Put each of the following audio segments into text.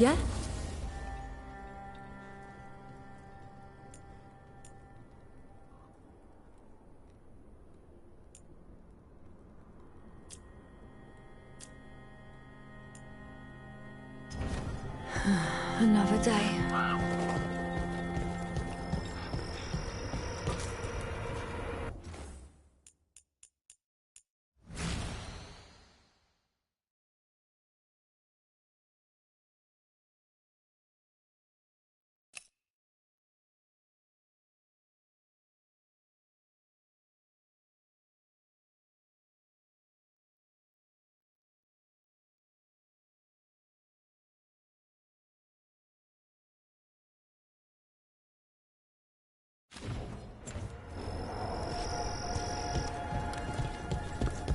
Yeah? Another day.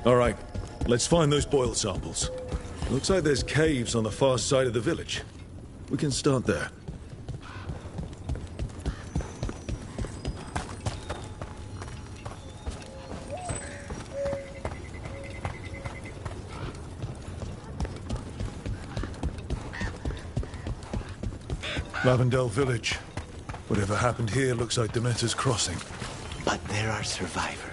All right, let's find those boil samples. Looks like there's caves on the far side of the village. We can start there. Lavendel Village. Whatever happened here looks like Demeter's Crossing. But there are survivors.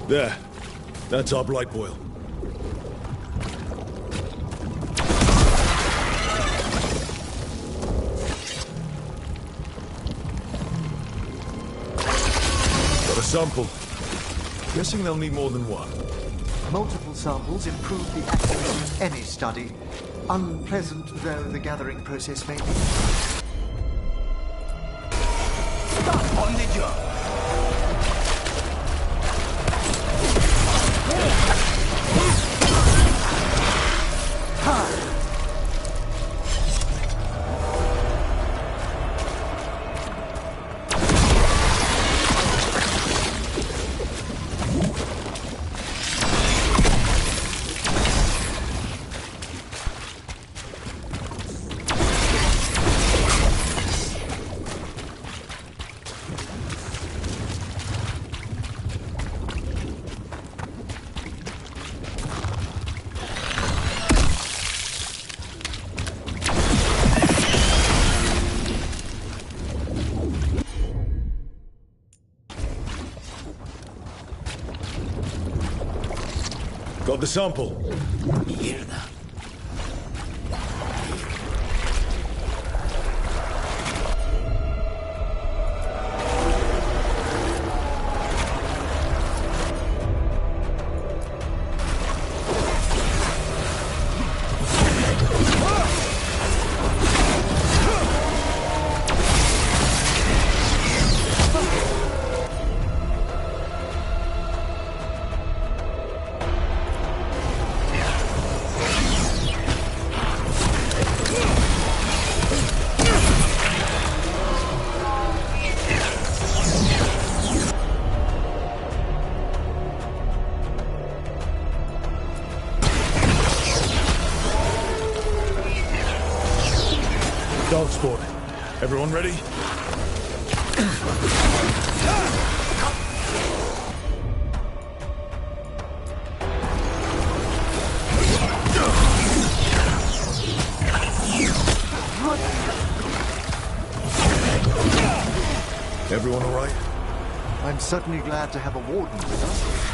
There. That's our blight boil. Got a sample. Guessing they'll need more than one. Multiple samples improve the accuracy of any study. Unpleasant though the gathering process may be. Stop on the job! Got the sample. Mierda. Dog sport. Everyone ready? Everyone all right? I'm certainly glad to have a warden with us.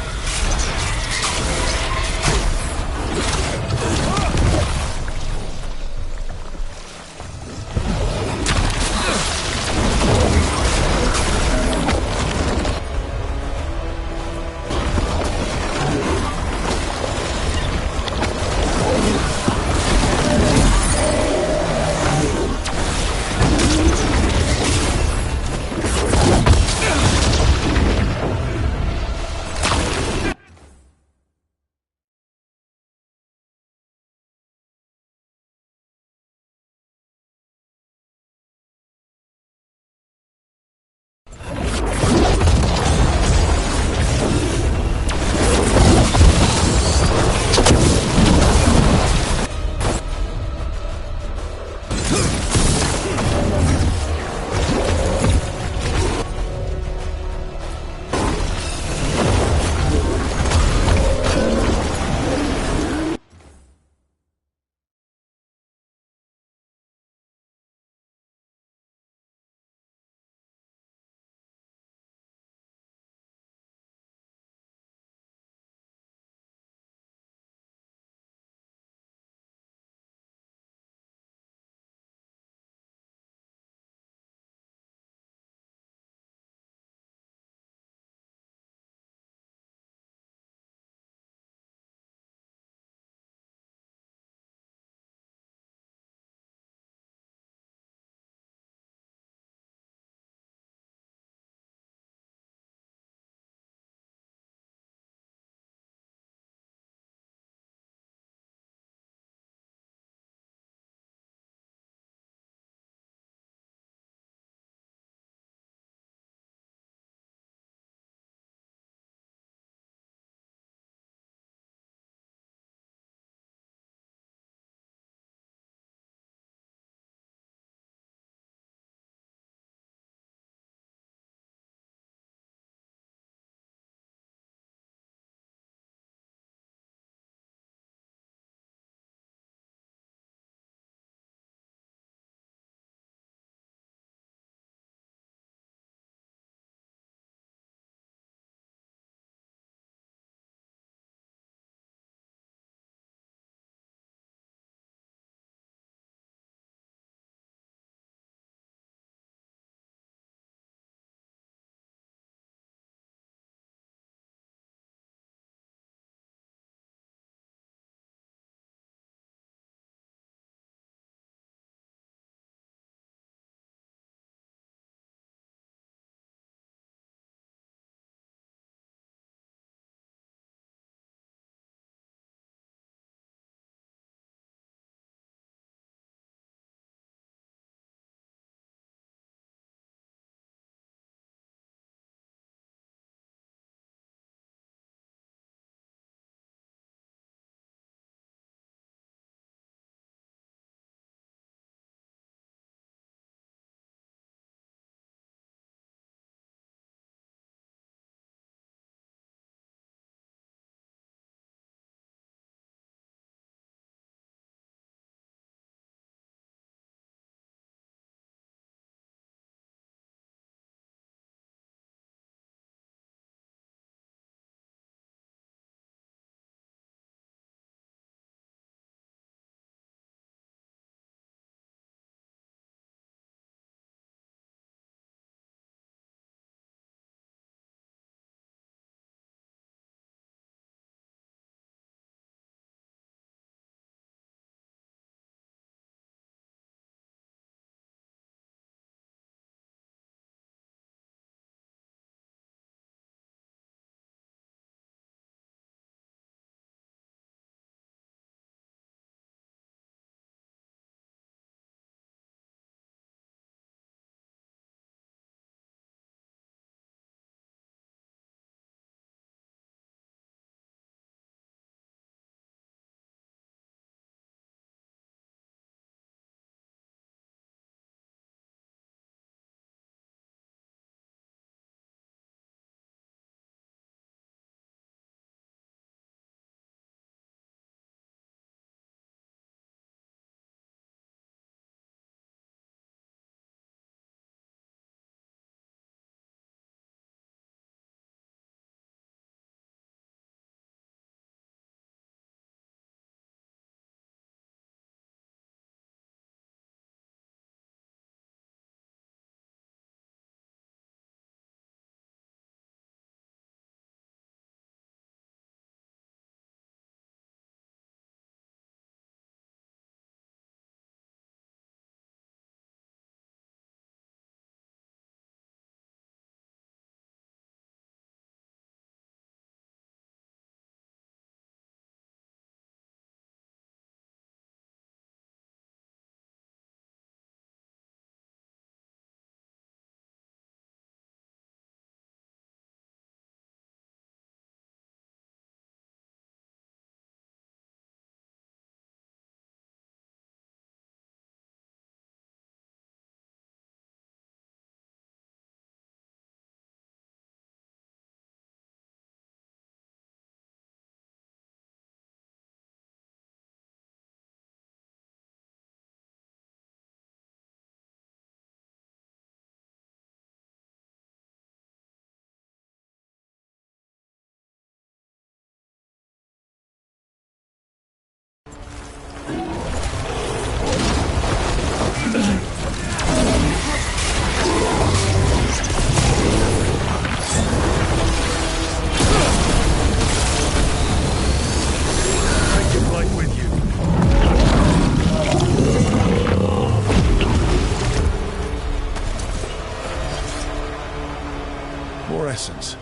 more essence.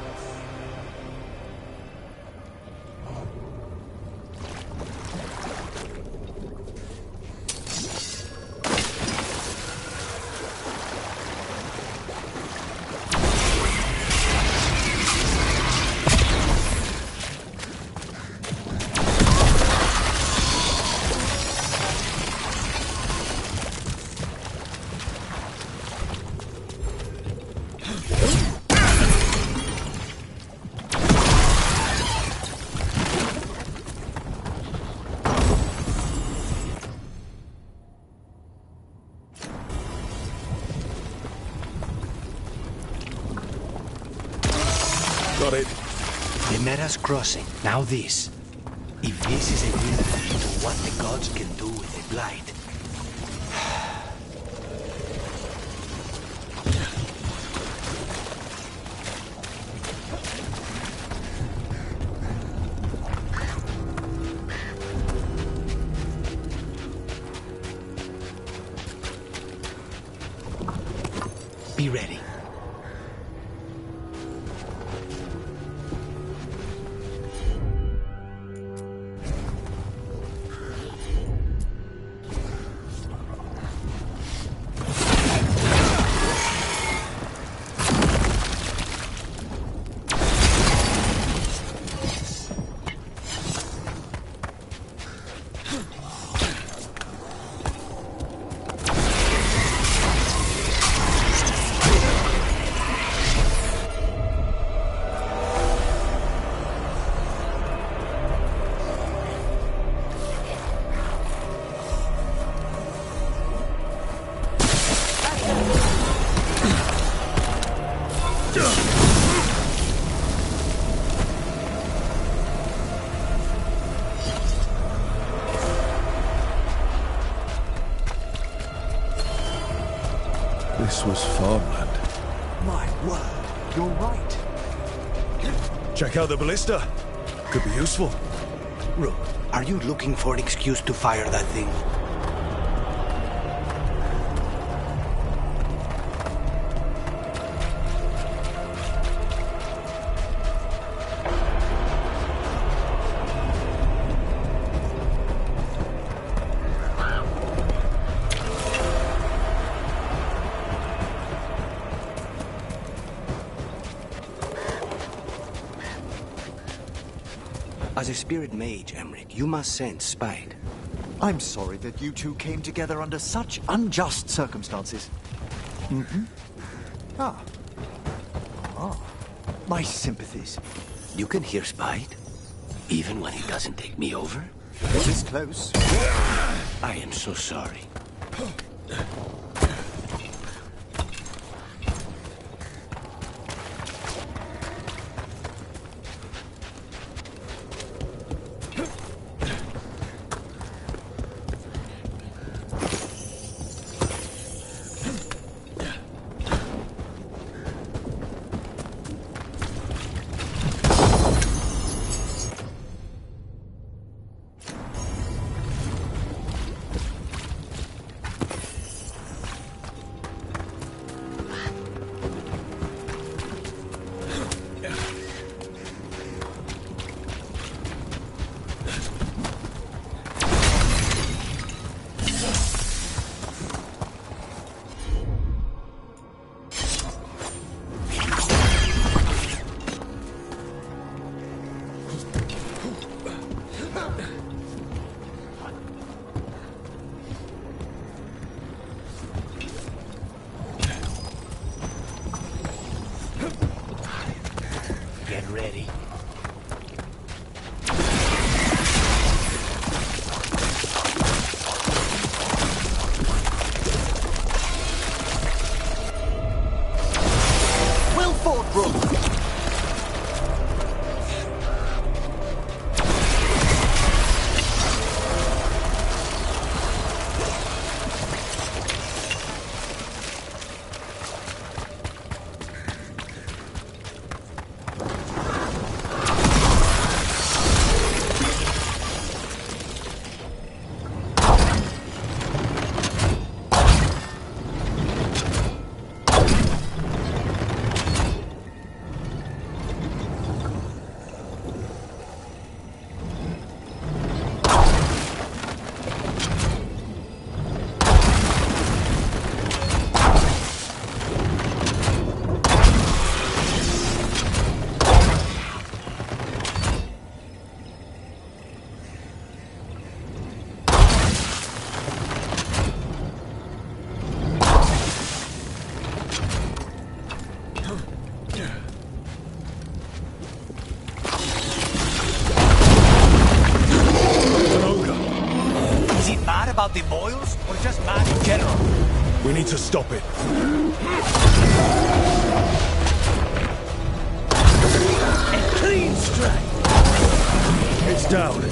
Got it. The Meras crossing. Now this. If this is a window into what the gods can do with the blight. Be ready. This was farmland. My word, you're right. Check out the ballista. Could be useful. Rook, are you looking for an excuse to fire that thing? As a spirit mage, Emmerich, you must sense spite. I'm sorry that you two came together under such unjust circumstances. Ah. My sympathies. You can hear spite, even when it doesn't take me over. This close. I am so sorry. to stop it. A clean strike! It's down.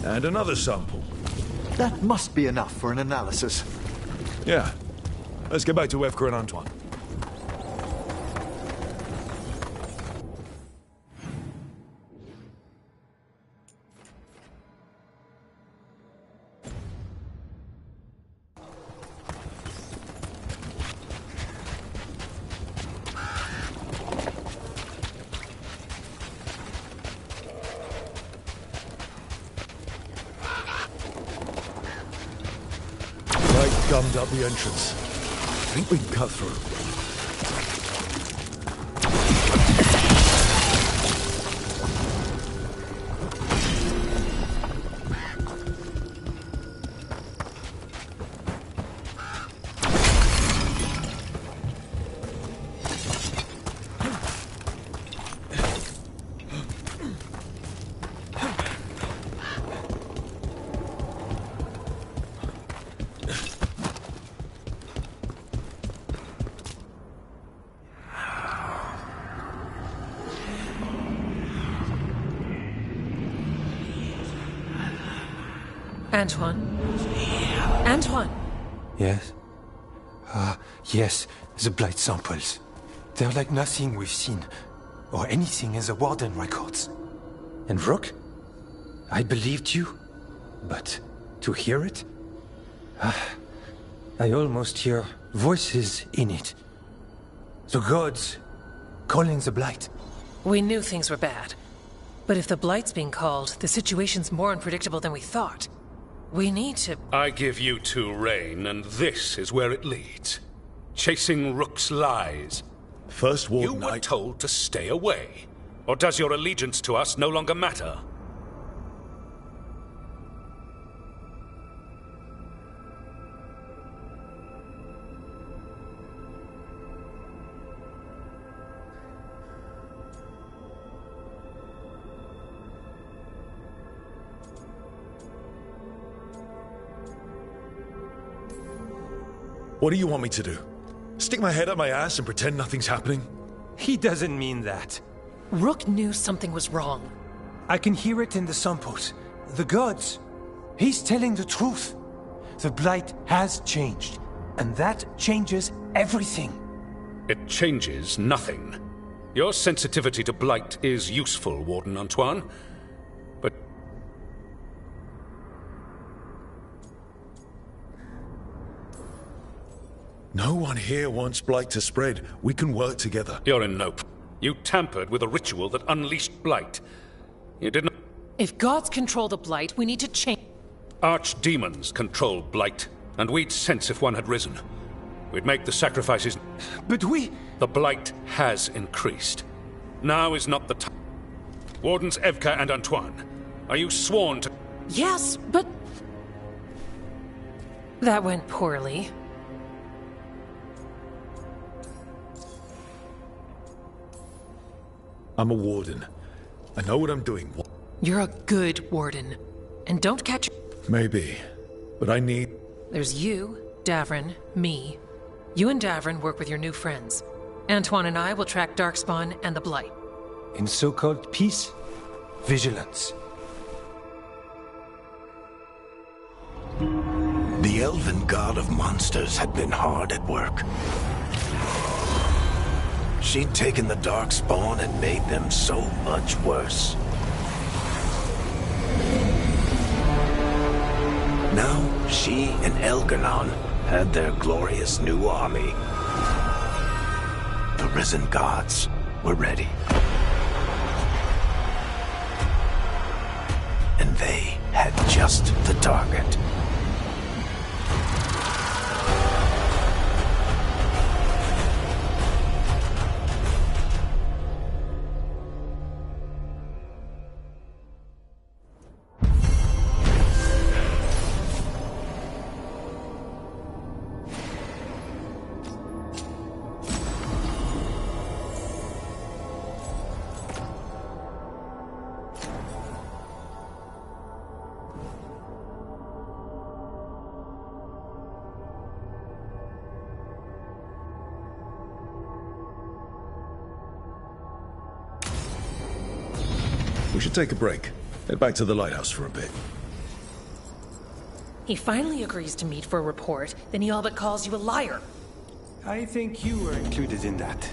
And another sample. That must be enough for an analysis. Yeah. Let's get back to Evka and Antoine. Gummed up the entrance. I think we can cut through. Antoine? Antoine! Yes? Yes, the blight samples. They're like nothing we've seen, or anything in the Warden records. And Rook? I believed you, but to hear it? I almost hear voices in it. The gods calling the blight. We knew things were bad. But if the blight's being called, the situation's more unpredictable than we thought. We need to... I give you two reign, and this is where it leads. Chasing Rook's lies. First You Warden, were told to stay away. Or does your allegiance to us no longer matter? What do you want me to do? Stick my head up my ass and pretend nothing's happening? He doesn't mean that. Rook knew something was wrong. I can hear it in the samples. The gods. He's telling the truth. The blight has changed, and that changes everything. It changes nothing. Your sensitivity to blight is useful, Warden Antoine. But no one here wants blight to spread. We can work together. you're in no... You tampered with a ritual that unleashed blight. You did not... If gods control the blight, we need to change... Archdemons control blight, and we'd sense if one had risen. We'd make the sacrifices... But we... The blight has increased. Now is not the time. Wardens Evka and Antoine, are you sworn to... Yes, but... That went poorly. I'm a warden. I know what I'm doing. You're a good warden. And don't catch... Maybe. But I need... There's you, Davrin, me. You and Davrin work with your new friends. Antoine and I will track Darkspawn and the Blight. In so-called peace, vigilance. The elven god of monsters had been hard at work. She'd taken the Darkspawn and made them so much worse. Now, she and Elgar'nan had their glorious new army. The risen gods were ready. And they had just the target. We should take a break. Head back to the lighthouse for a bit. He finally agrees to meet for a report, then he all but calls you a liar. I think you were included in that.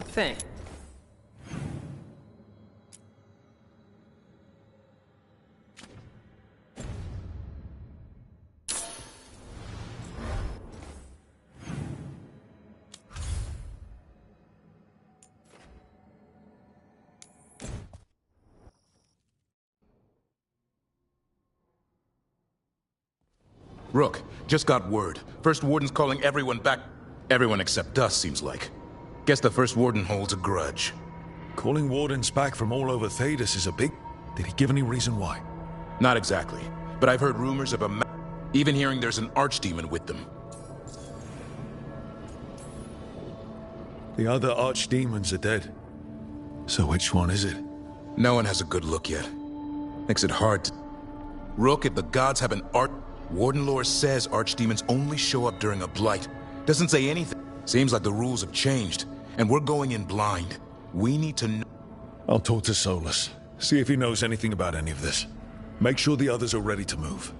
Thanks. Rook, just got word. First Warden's calling everyone back. Everyone except us, seems like. Guess the First Warden holds a grudge. Calling Wardens back from all over Thedas is a big... Did he give any reason why? Not exactly, but I've heard rumors of even hearing there's an archdemon with them. The other archdemons are dead. So which one is it? No one has a good look yet. Makes it hard to... Rook, if the gods have an Warden lore says archdemons only show up during a blight. Doesn't say anything. Seems like the rules have changed, and we're going in blind. We need to know. I'll talk to Solus. See if he knows anything about any of this. Make sure the others are ready to move.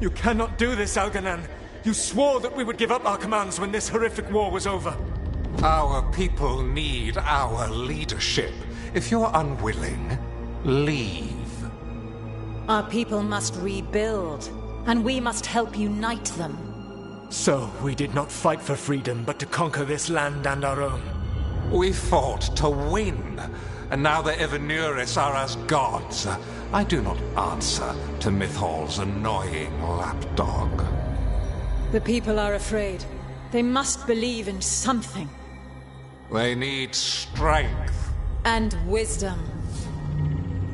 You cannot do this, Algernon. You swore that we would give up our commands when this horrific war was over. Our people need our leadership. If you're unwilling, leave. Our people must rebuild, and we must help unite them. So, we did not fight for freedom, but to conquer this land and our own. We fought to win, and now the Evanuris are as gods. I do not answer to Mythal's annoying lapdog. The people are afraid. They must believe in something. They need strength. And wisdom.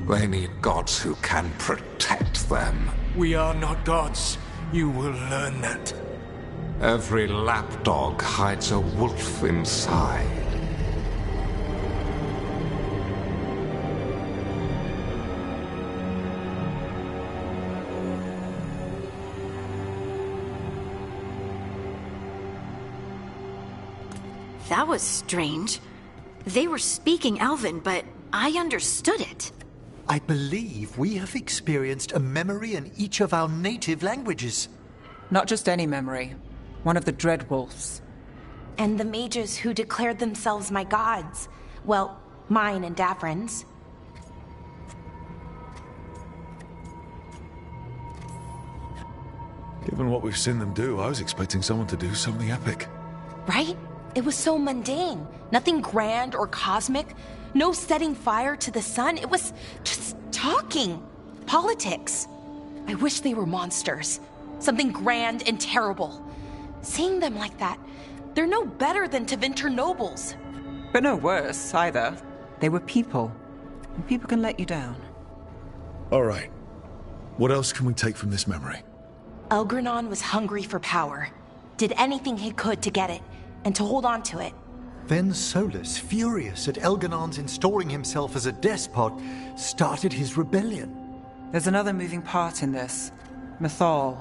They need gods who can protect them. We are not gods. You will learn that. Every lapdog hides a wolf inside. That was strange. They were speaking Elven, but I understood it. I believe we have experienced a memory in each of our native languages. Not just any memory. One of the Dreadwolves. And the mages who declared themselves my gods. Well, mine and Davrin's. Given what we've seen them do, I was expecting someone to do something epic. Right? It was so mundane. Nothing grand or cosmic. No setting fire to the sun. It was just talking. Politics. I wish they were monsters. Something grand and terrible. Seeing them like that, they're no better than Tevinter nobles. But no worse, either. They were people. And people can let you down. All right. What else can we take from this memory? Elgranon was hungry for power. Did anything he could to get it, and to hold on to it. Then Solus, furious at Elganon's installing himself as a despot, started his rebellion. There's another moving part in this. Mythal.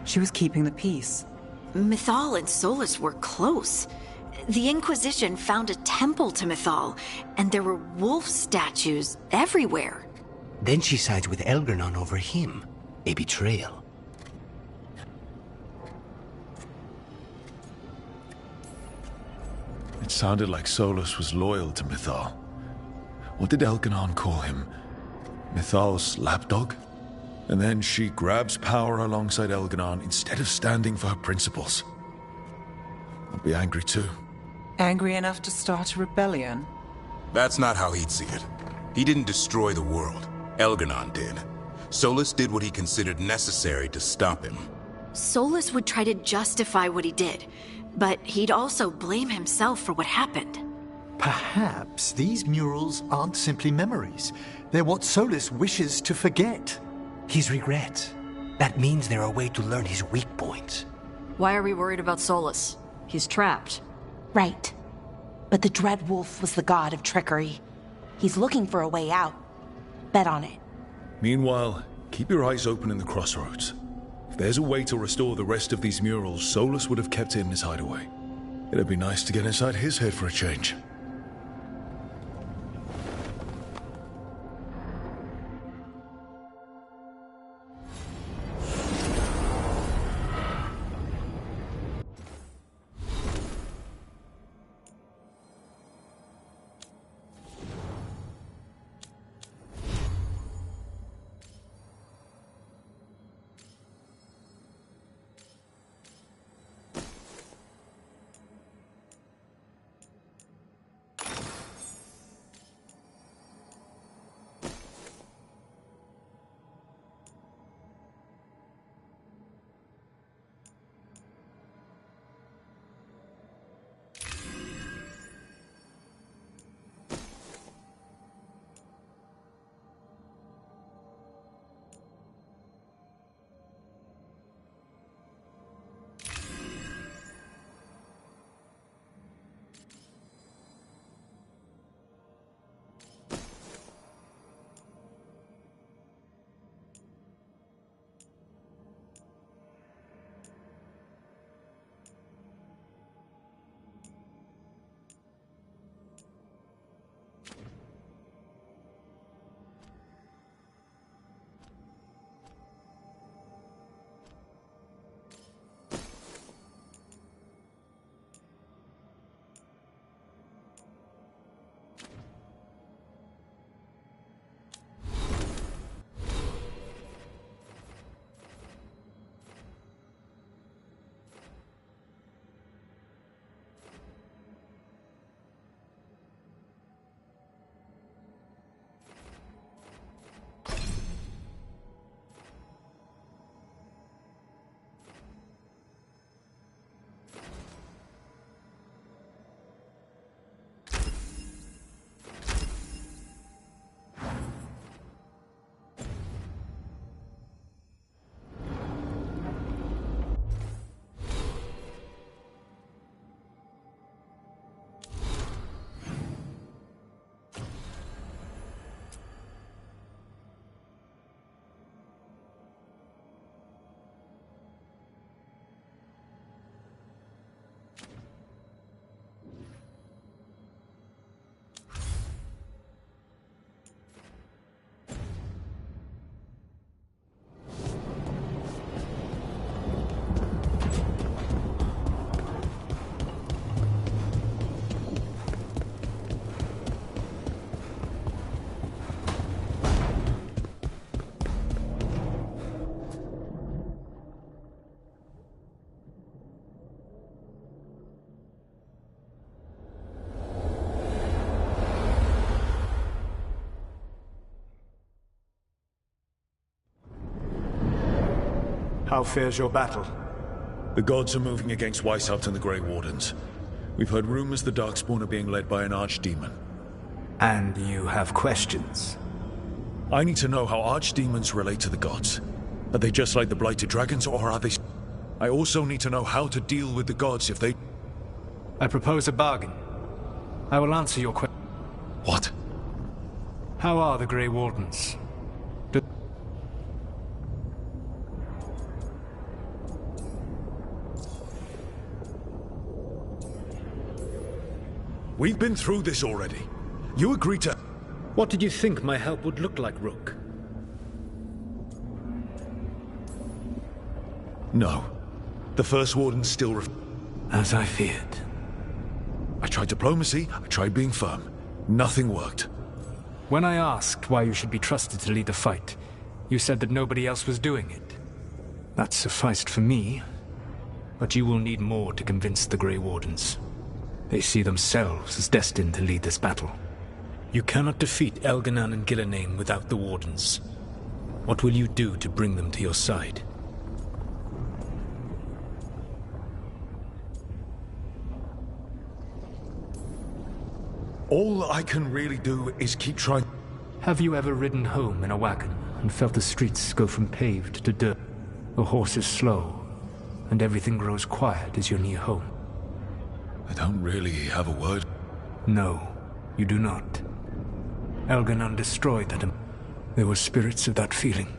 She was keeping the peace. Mythal and Solus were close. The Inquisition found a temple to Mythal, and there were wolf statues everywhere. Then she sides with Elgernon over him. A betrayal. It sounded like Solus was loyal to Mythal. What did Elganon call him? Mythal's lapdog? And then she grabs power alongside Elganon instead of standing for her principles. I'll be angry too. Angry enough to start a rebellion? That's not how he'd see it. He didn't destroy the world. Elganon did. Solus did what he considered necessary to stop him. Solus would try to justify what he did, but he'd also blame himself for what happened. Perhaps these murals aren't simply memories. They're what Solus wishes to forget. His regrets. That means they're a way to learn his weak points. Why are we worried about Solus? He's trapped. Right. But the Dread Wolf was the god of trickery. He's looking for a way out. Bet on it. Meanwhile, keep your eyes open in the crossroads. If there's a way to restore the rest of these murals, Solus would have kept it in his hideaway. It'd be nice to get inside his head for a change. How fares your battle? The gods are moving against Weishaupt and the Grey Wardens. We've heard rumors the Darkspawn are being led by an archdemon. And you have questions? I need to know how archdemons relate to the gods. Are they just like the Blighted Dragons, or are they... I also need to know how to deal with the gods if they... I propose a bargain. I will answer your question. What? How are the Grey Wardens? We've been through this already. You agreed to... What did you think my help would look like, Rook? No. The First Warden still As I feared. I tried diplomacy, I tried being firm. Nothing worked. When I asked why you should be trusted to lead the fight, you said that nobody else was doing it. That sufficed for me, but you will need more to convince the Grey Wardens. They see themselves as destined to lead this battle. You cannot defeat Elganan and Gillenane without the Wardens. What will you do to bring them to your side? All I can really do is keep trying. Have you ever ridden home in a wagon and felt the streets go from paved to dirt? The horses slow, and everything grows quiet as you're near home. I don't really have a word. No, you do not. Elganan destroyed that. There were spirits of that feeling,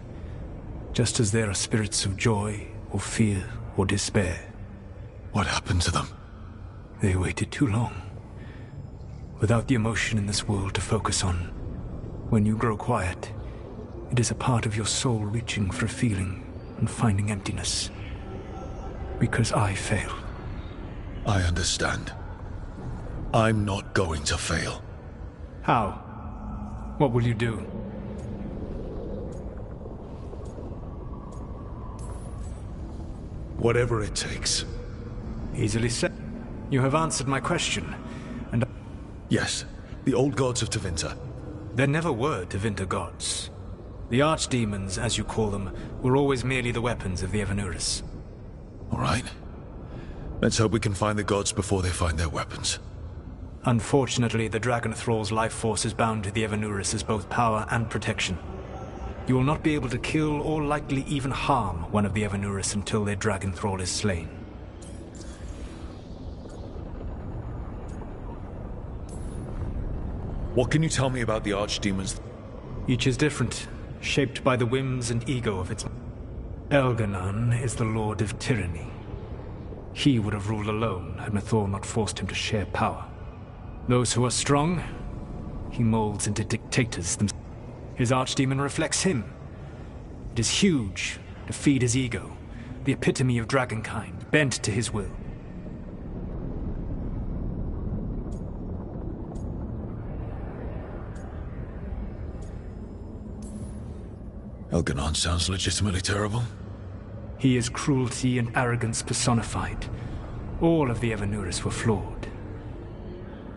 just as there are spirits of joy, or fear, or despair. What happened to them? They waited too long. Without the emotion in this world to focus on, when you grow quiet, it is a part of your soul reaching for a feeling and finding emptiness. Because I failed. I understand. I'm not going to fail. How? What will you do? Whatever it takes. Easily said. You have answered my question, and... Yes, the old gods of Tevinter. There never were Tevinter gods. The archdemons, as you call them, were always merely the weapons of the Evanuris. All right. Let's hope we can find the gods before they find their weapons. Unfortunately, the Dragon Thrall's life force is bound to the Evanuris as both power and protection. You will not be able to kill or likely even harm one of the Evanuris until their Dragon Thrall is slain. What can you tell me about the archdemons? Each is different, shaped by the whims and ego of its... Elganan is the Lord of Tyranny. He would have ruled alone had Mythal not forced him to share power. Those who are strong, he molds into dictators themselves. His archdemon reflects him. It is huge, to feed his ego, the epitome of dragonkind, bent to his will. Elganan sounds legitimately terrible. He is cruelty and arrogance personified. All of the Evanuris were flawed.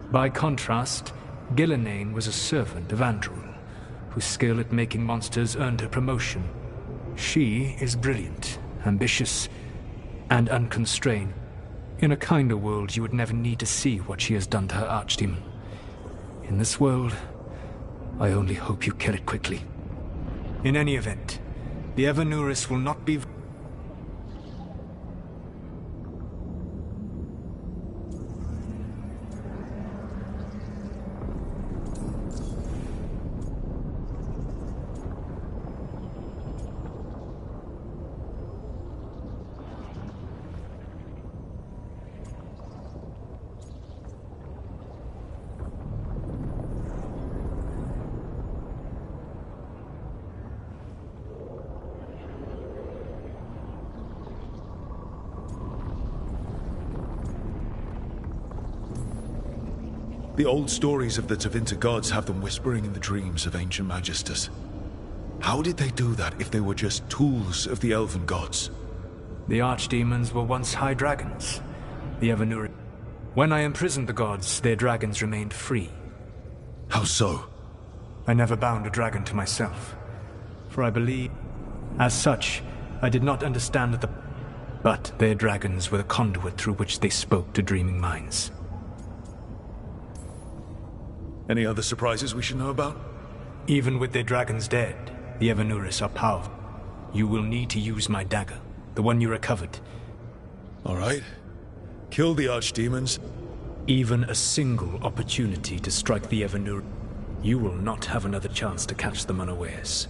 By contrast, Gillenane was a servant of Andrul, whose skill at making monsters earned her promotion. She is brilliant, ambitious, and unconstrained. In a kinder world, you would never need to see what she has done to her archdemon. In this world, I only hope you kill it quickly. In any event, the Evanuris will not be... The old stories of the Tevinter gods have them whispering in the dreams of ancient magisters. How did they do that if they were just tools of the elven gods? The archdemons were once high dragons. The Evanuris... When I imprisoned the gods, their dragons remained free. How so? I never bound a dragon to myself, for I believe... As such, I did not understand the... But their dragons were the conduit through which they spoke to dreaming minds. Any other surprises we should know about? Even with their dragons dead, the Evanuris are powerful. You will need to use my dagger, the one you recovered. All right. Kill the archdemons. Even a single opportunity to strike the Evanuris, you will not have another chance to catch them unawares.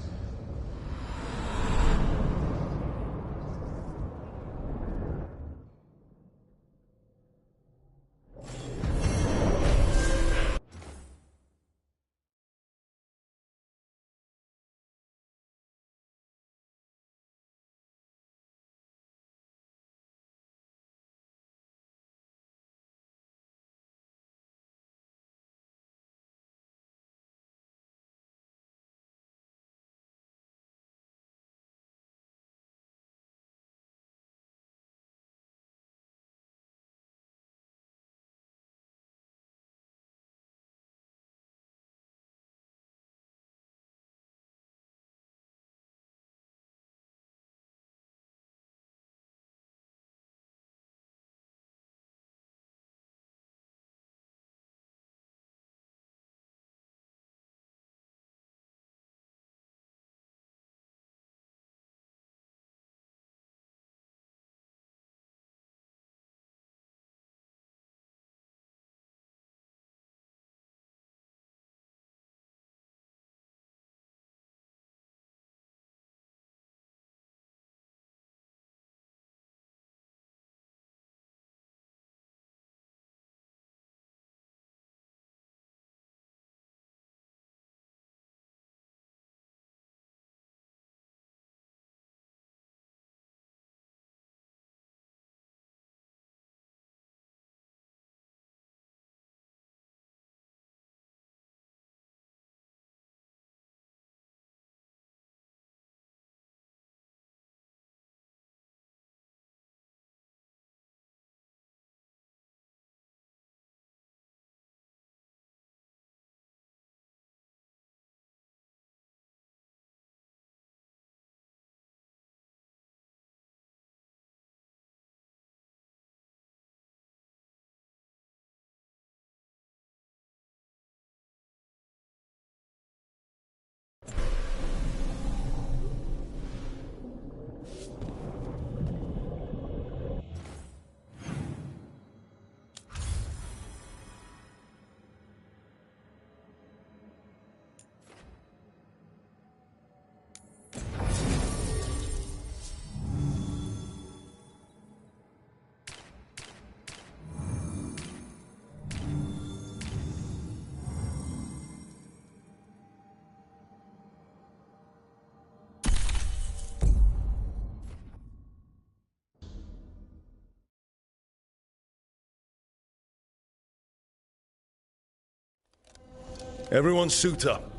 Everyone suit up.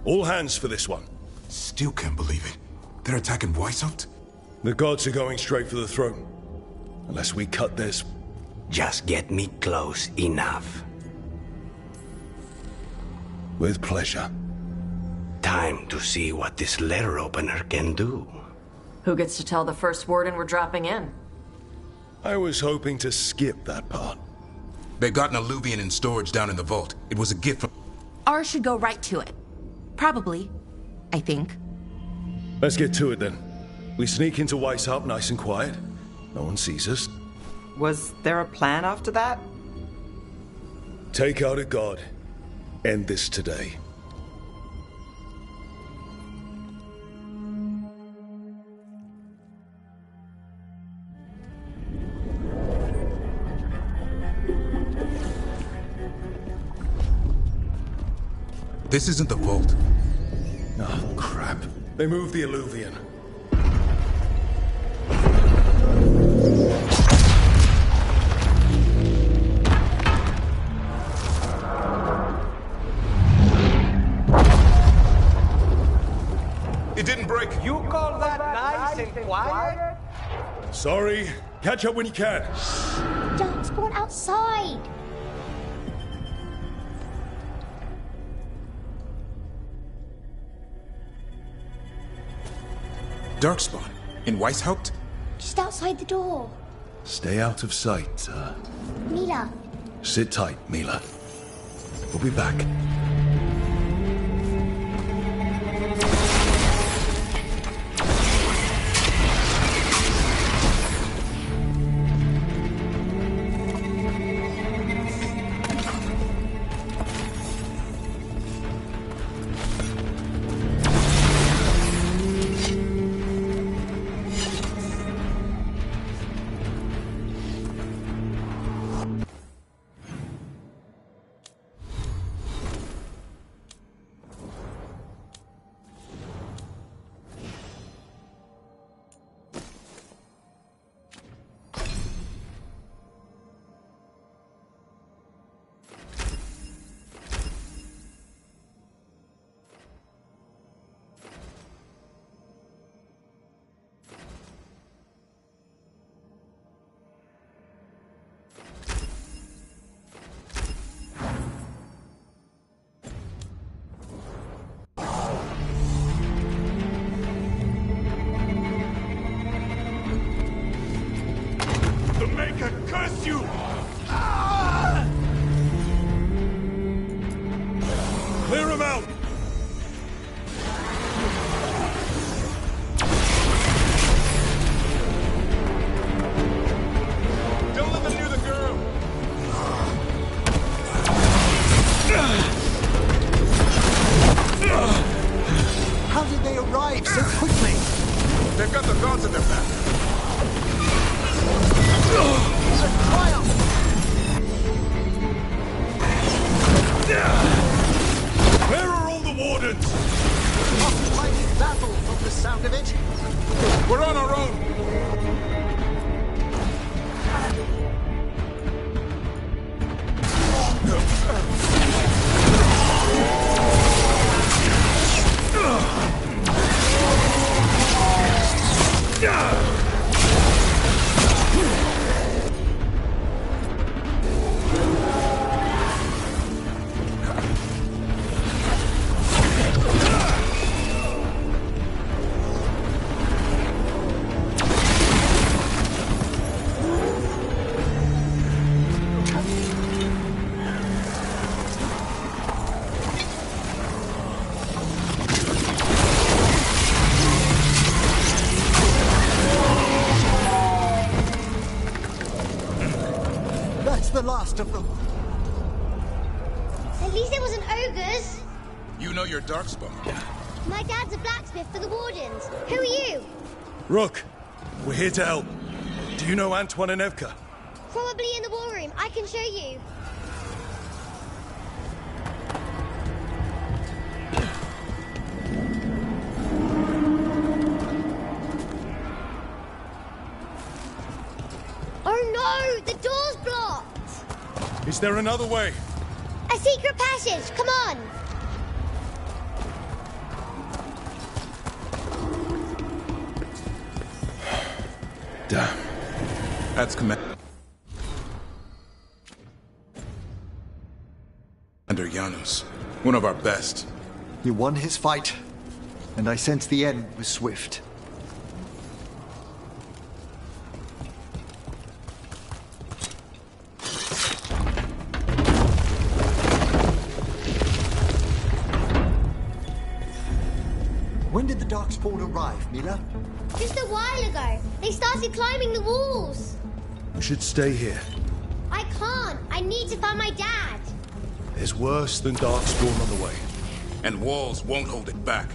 All hands for this one. Still can't believe it. They're attacking Weishaupt? The gods are going straight for the throne. Unless we cut this. Just get me close enough. With pleasure. Time to see what this letter opener can do. Who gets to tell the first warden we're dropping in? I was hoping to skip that part. They've got an alluvian in storage down in the vault. It was a gift from... Ours should go right to it. Probably. I think. Let's get to it then. We sneak into Weishaupt nice and quiet. No one sees us. Was there a plan after that? Take out a god. End this today. This isn't the vault. Oh, crap. They moved the alluvian. It didn't break. You call that nice and quiet? Sorry. Catch up when you can. Darkspawn outside! Darkspawn? In Weishaupt? Just outside the door. Stay out of sight. Mila. Sit tight, Mila. We'll be back. Curse you! Clear him out! Don't let them near the girl! How did they arrive so quickly? They've got the gods at their back. Where are all the wardens? Occupied battle from the sound of it. We're on our own. That's the last of them. At least it wasn't ogres. You know your Darkspawn. My dad's a blacksmith for the Wardens. Who are you? Rook, we're here to help. Do you know Antoine and Evka? Probably in the war room. I can show you. Oh no! The door's blocked! Is there another way? A secret passage! Come on! That's Commander Janus, one of our best. You won his fight, and I sense the end was swift. When did the Darkspawn arrive, Mila? Just a while ago. They started climbing the walls. We should stay here. I can't. I need to find my dad. There's worse than Darkspawn on the way. And walls won't hold it back.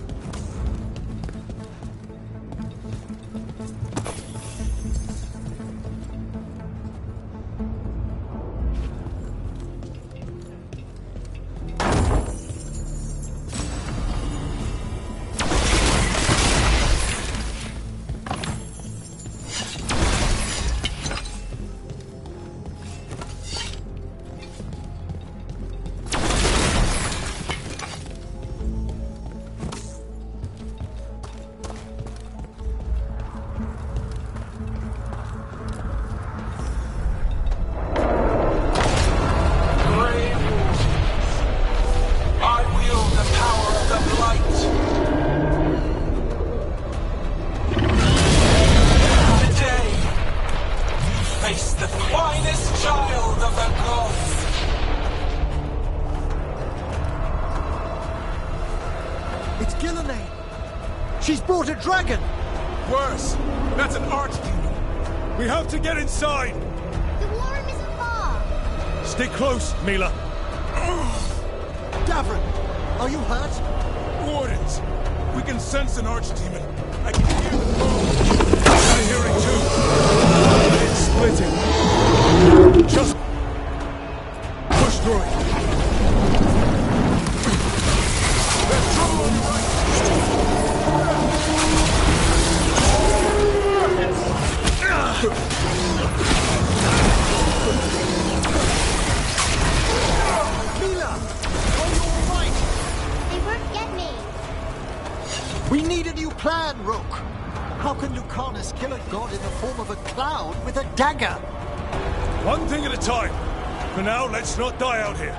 She's brought a dragon! Worse! That's an archdemon! We have to get inside! The warren isn't far! Stay close, Mila! Davrin, are you hurt? Wardens! We can sense an archdemon. I can hear the bones. I'm hearing too! It's splitting. Just push through it. There's trouble on the right! Mila! Are you alright? They won't get me. We need a new plan, Rook. How can Lucanus kill a god in the form of a cloud with a dagger? One thing at a time. For now, let's not die out here.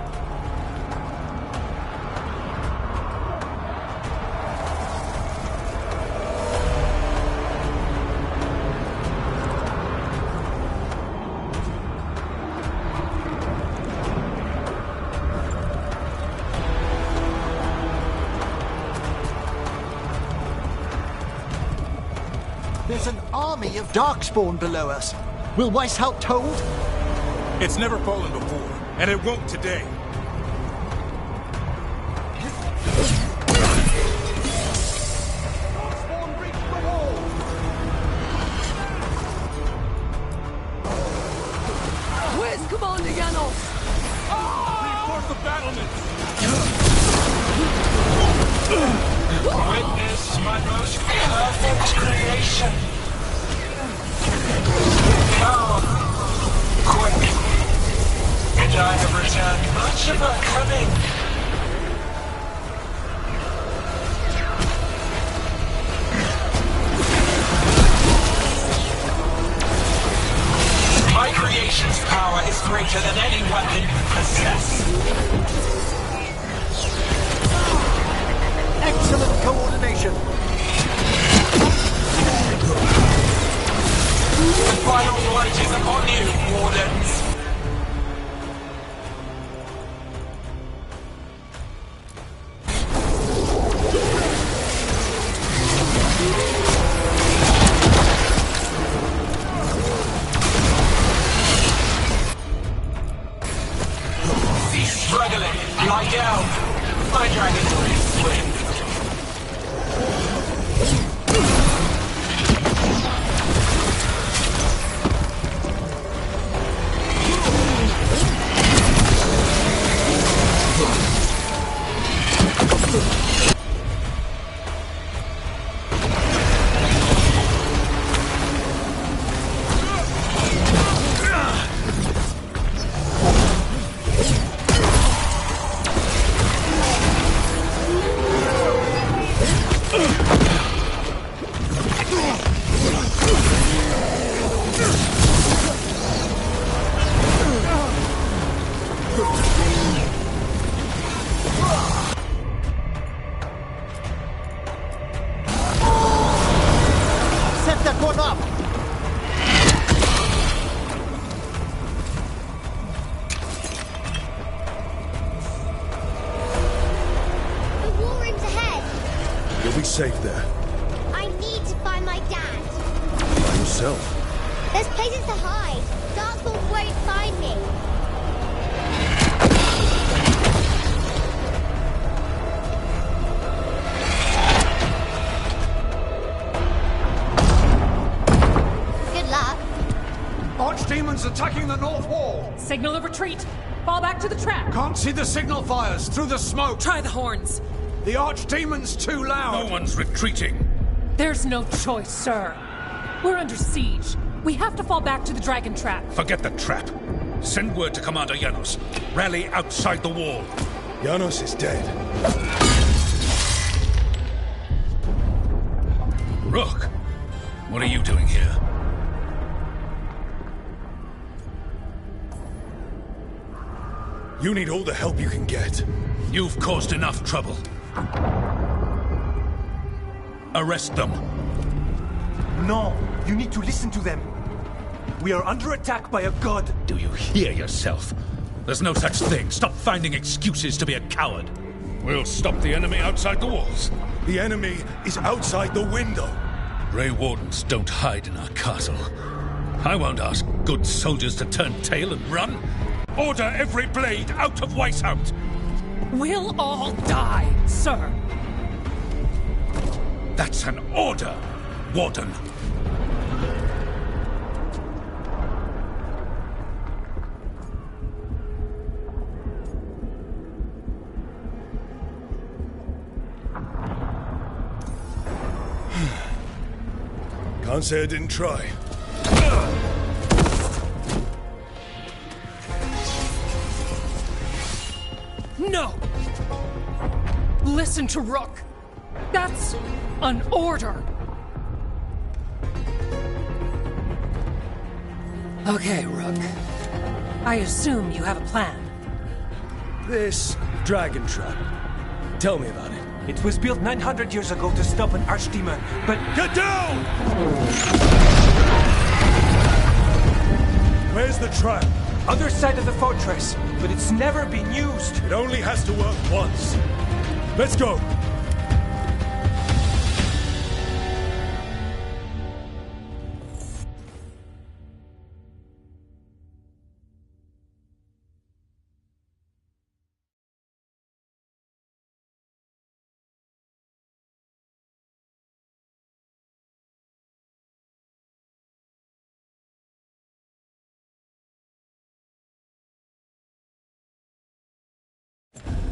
There's an army of Darkspawn below us. Will Weishaupt hold? It's never fallen before, and it won't today. Darkspawn reached the wall! Where's Commander Janus? Reinforce the battlements! Witness my most perfect creation. Come, quick, and I have returned much of her cunning. My creation's power is greater than any weapon you possess. Excellent coordination. The final light is upon you, Wardens. Cease struggling. Lie down. My dragon will swing. be safe there. I need to find my dad. By yourself? There's places to hide. Darkspawn won't find me. Good luck. Archdemons attacking the north wall. Signal of retreat. Fall back to the trap. Can't see the signal fires through the smoke. Try the horns. The Archdemon's too loud. No one's retreating. There's no choice, sir. We're under siege. We have to fall back to the dragon trap. Forget the trap. Send word to Commander Janos. Rally outside the wall. Janos is dead. Rook, what are you doing here? You need all the help you can get. You've caused enough trouble. Arrest them. No, you need to listen to them. We are under attack by a god. Do you hear yourself? There's no such thing. Stop finding excuses to be a coward. We'll stop the enemy outside the walls. The enemy is outside the window. Grey Wardens don't hide in our castle. I won't ask good soldiers to turn tail and run. Order every blade out of Weishaupt. We'll all die, sir. That's an order, Warden. Can't say I didn't try. No! Listen to Rook. That's an order. Okay, Rook. I assume you have a plan. This dragon trap. Tell me about it. It was built 900 years ago to stop an archdemon, but... Get down! Where's the trap? Other side of the fortress, but it's never been used. It only has to work once. Let's go!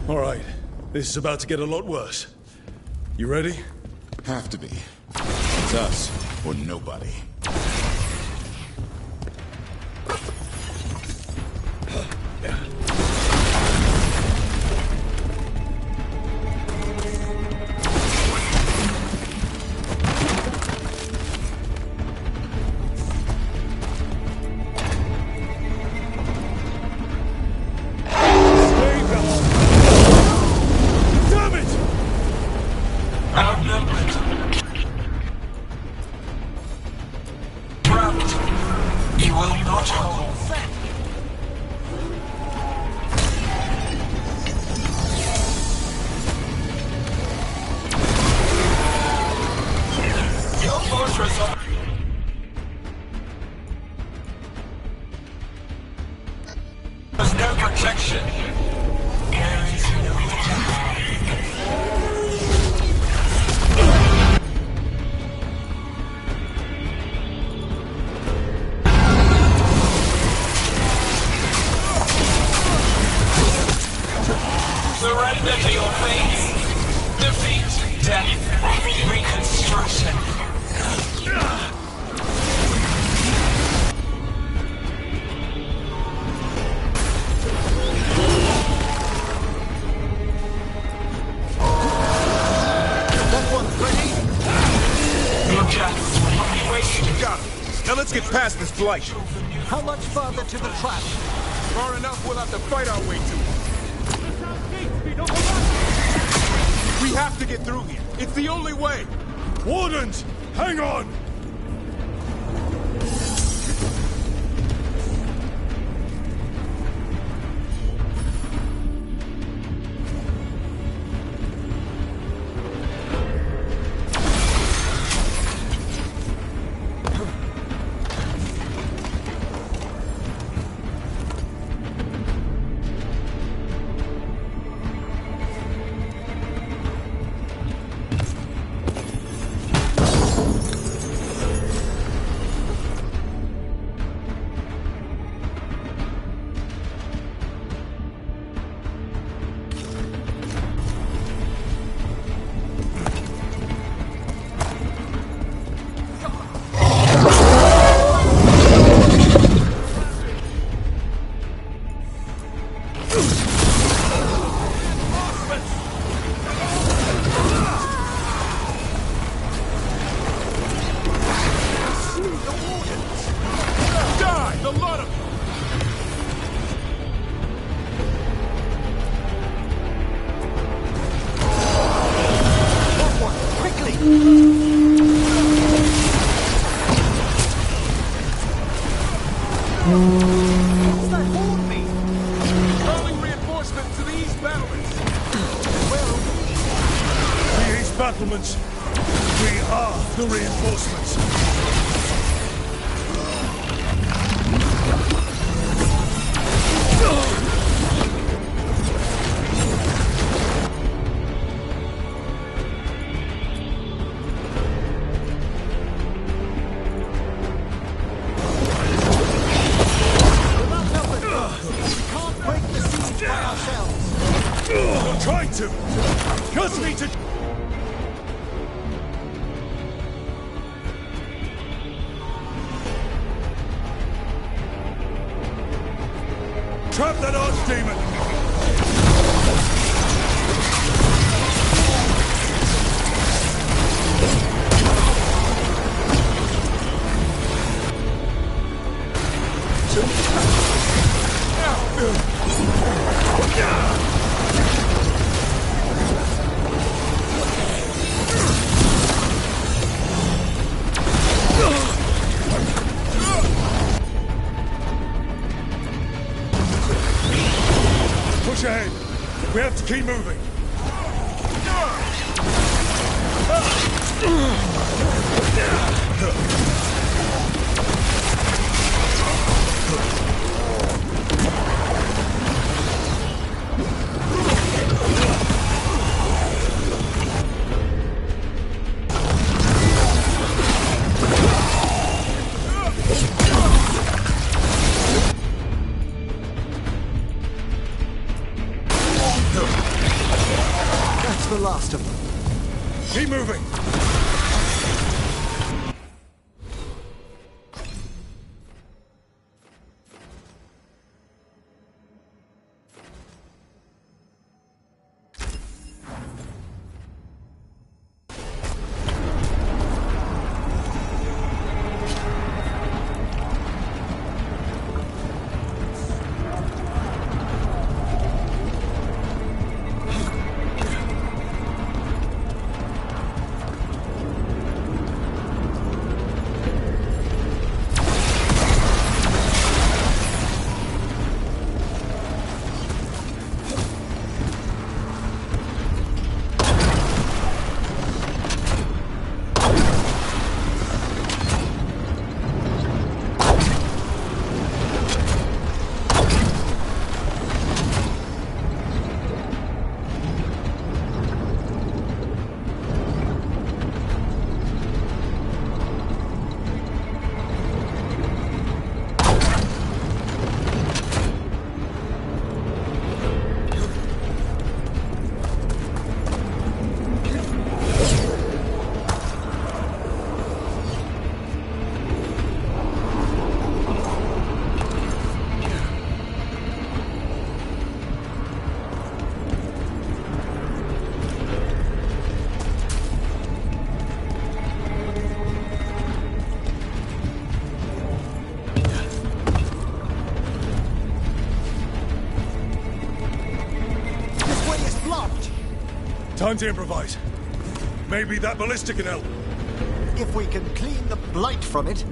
All right, this is about to get a lot worse. You ready? Have to be. It's us, or nobody. There's no protection. There is no time. Surrender to your fate. Defeat, death, reconstruction. Now let's get past this blight. How much further to the trap? Far enough, we'll have to fight our way to it. We have to get through here. It's the only way. Wardens, hang on! Die, the lot of them! What's that horn mean? Calling reinforcements to the east battlements! Where are we? The east battlements! We are the reinforcements! We'll try to! Just need to... Trap that archdemon! Push ahead. We have to keep moving. That's the last of them. Keep moving. Time to improvise. Maybe that ballista can help. If we can clean the blight from it.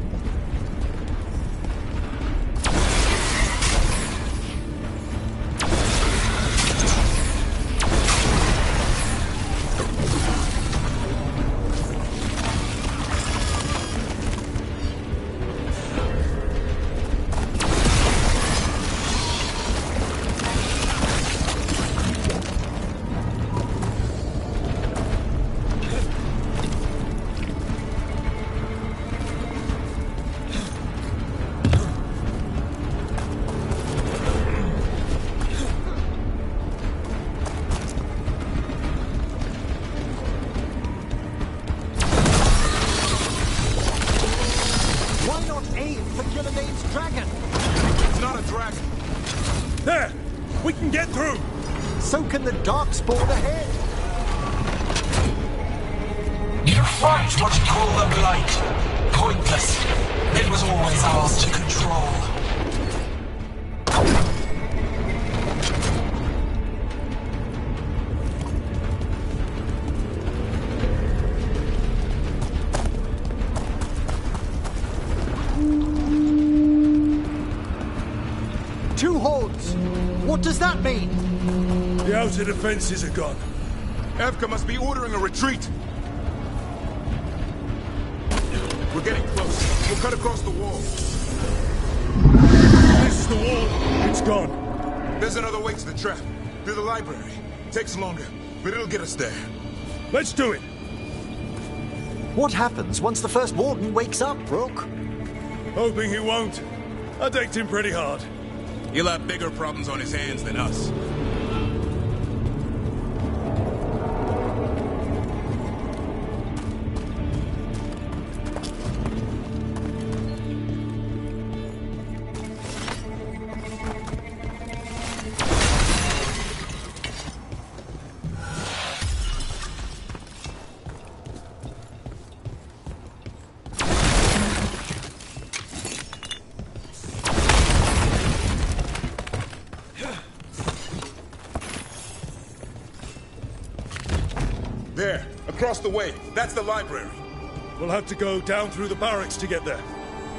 We can get through! So can the Darkspawn ahead! You fight what you call the Blight. Pointless. It was always ours to control. Two hordes! What does that mean? The outer defenses are gone. Evka must be ordering a retreat. We're getting close. We'll cut across the wall. This is the wall. It's gone. There's another way to the trap. Through the library. Takes longer, but it'll get us there. Let's do it. What happens once the first warden wakes up, Rook? Hoping he won't. I decked him pretty hard. He'll have bigger problems on his hands than us. There, across the way. That's the library. We'll have to go down through the barracks to get there.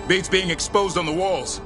Beats being exposed on the walls.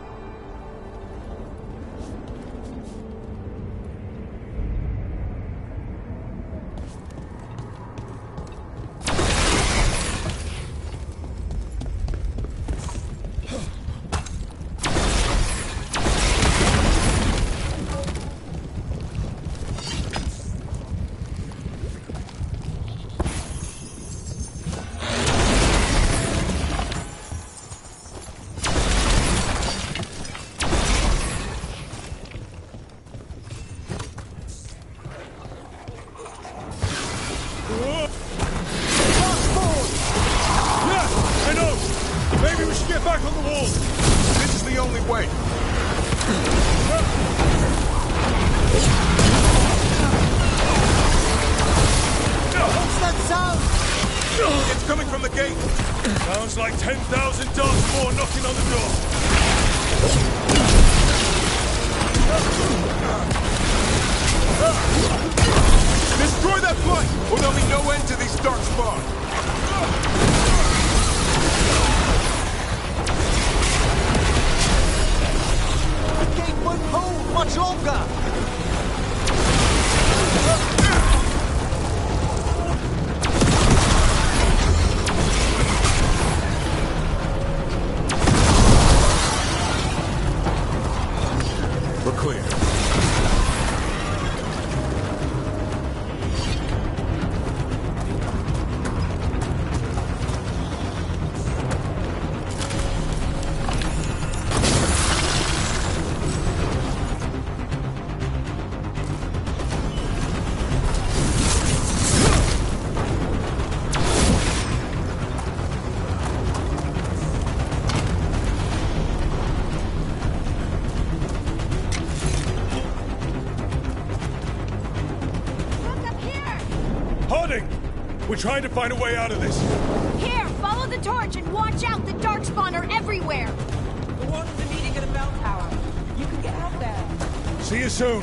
Maybe we should get back on the wall. This is the only way. What's that sound? It's coming from the gate. Sounds like 10,000 Darkspawn knocking on the door. Destroy that flight, or there'll be no end to these Darkspawn. The gate won't hold much longer! We're clear. We're trying to find a way out of this. Here, follow the torch and watch out. The Darkspawn are everywhere. The warden's are meeting at a bell tower. You can get out there. See you soon.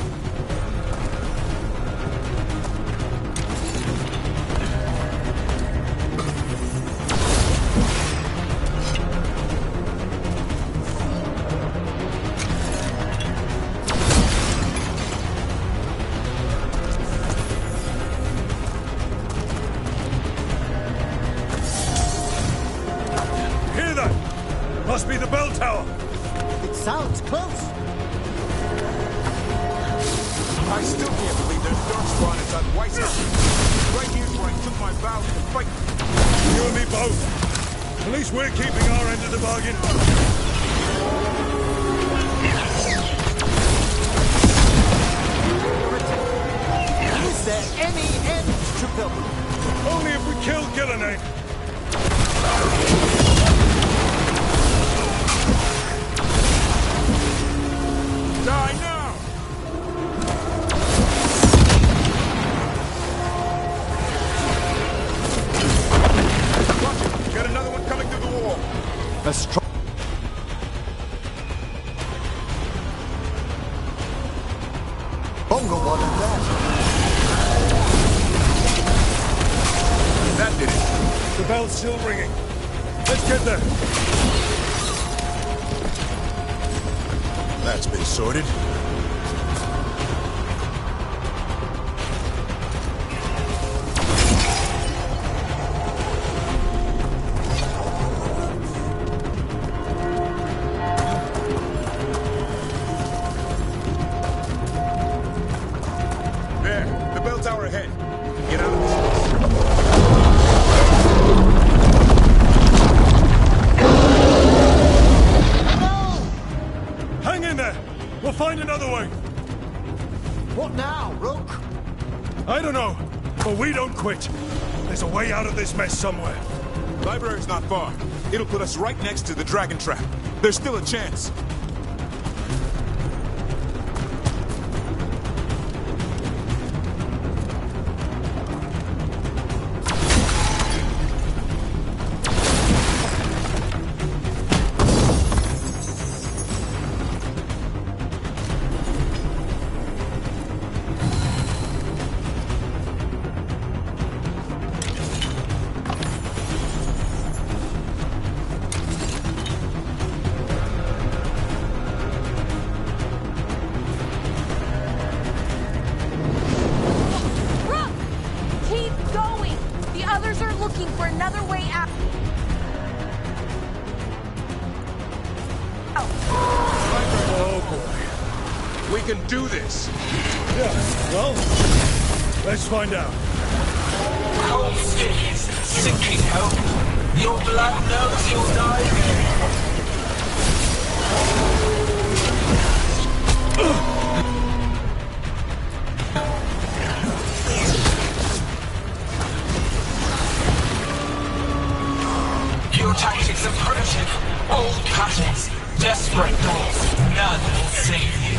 Must be the bell tower. It sounds close. I still can't believe there's Darkspawn inside White House. Right here's where I took my vow to fight. You and me both. At least we're keeping our end of the bargain. Is there any end to them? Only if we kill Gillenane. Die now! A strong... Stronger one than that. That did it. The bell's still ringing. Let's get there. That's been sorted. There, the bell tower ahead. Get out of this. Hang in there! We'll find another way! What now, Rook? I don't know, but we don't quit. There's a way out of this mess somewhere. Library's not far. It'll put us right next to the dragon trap. There's still a chance. We can do this. Yeah, well, let's find out. Cold stick is sinking hope. Your blood knows you'll die here. Your tactics are primitive, old patterns, desperate doors. None will save you.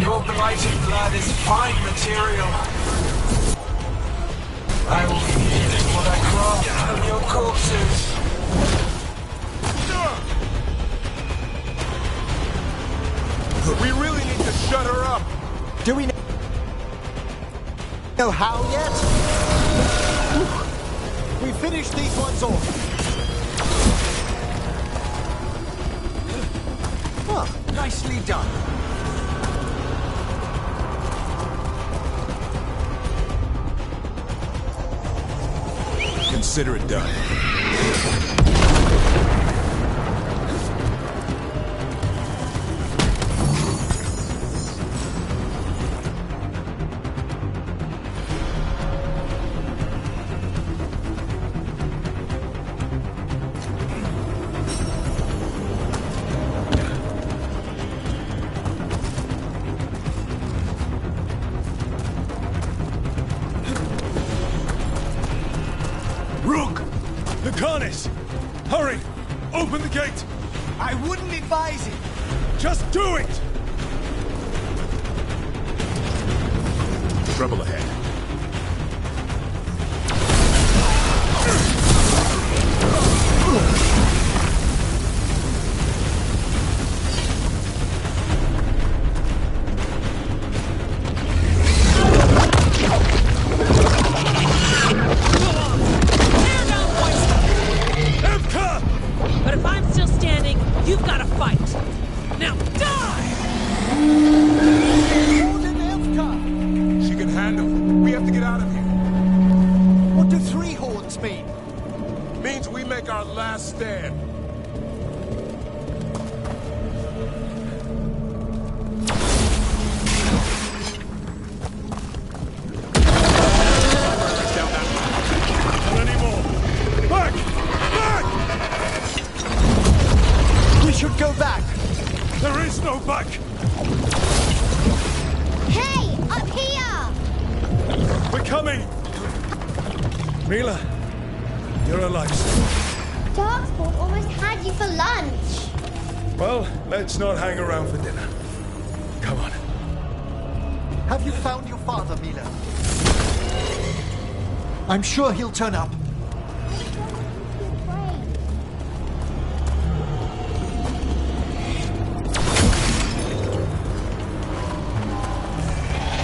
Your blighted blood is fine material. I will feed what I craft from your corpses. We really need to shut her up. Do we know how yet? We finished these ones off. Oh, nicely done. Consider it done. Hurry! Open the gate! I wouldn't advise it! Just do it! Trouble ahead. But if I'm still standing, you've got to fight. Now die! She can handle it. We have to get out of here. What do three horns mean? Means we make our last stand. Not anymore. Back! Back! We should go back. There is no back. Hey, up here! We're coming. Mila, you're alive. Darkspawn almost had you for lunch. Well, let's not hang around for dinner. Have you found your father, Mila? I'm sure he'll turn up.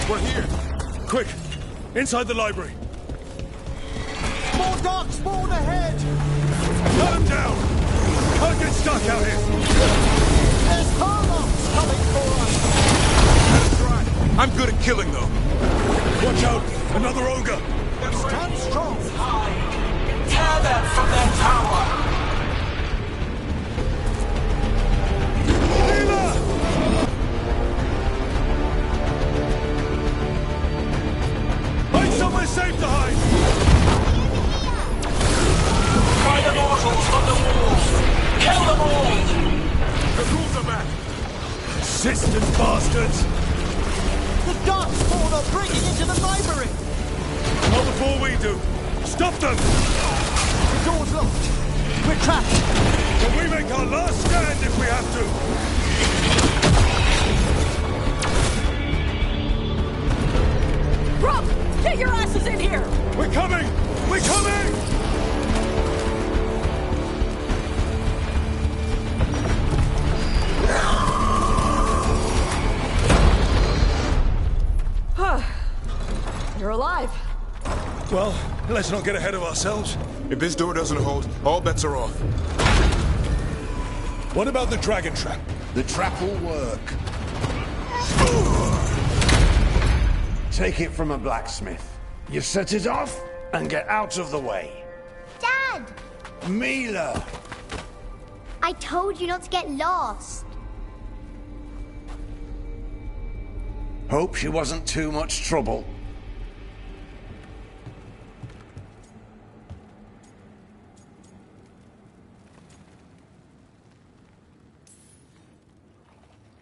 We're here! Quick! Inside the library! More dark spawn ahead! Cut him down! Can't get stuck out here! There's Harlots coming for us! That's right. I'm good at killing, though. Watch out! Another ogre! Stand strong! Tear them from their tower! Find somewhere safe to hide! Find the mortals on the walls! Kill them all! The rules are back! Persistent bastards! The dark spawn are breaking into the library! Not before we do! Stop them! The door's locked! We're trapped! Then we make our last stand if we have to! Rook! Get your asses in here! We're coming! We're coming! You're alive. Well, let's not get ahead of ourselves. If this door doesn't hold, all bets are off. What about the dragon trap? The trap will work. Take it from a blacksmith. You set it off and get out of the way. Dad! Mila! I told you not to get lost. Hope she wasn't too much trouble.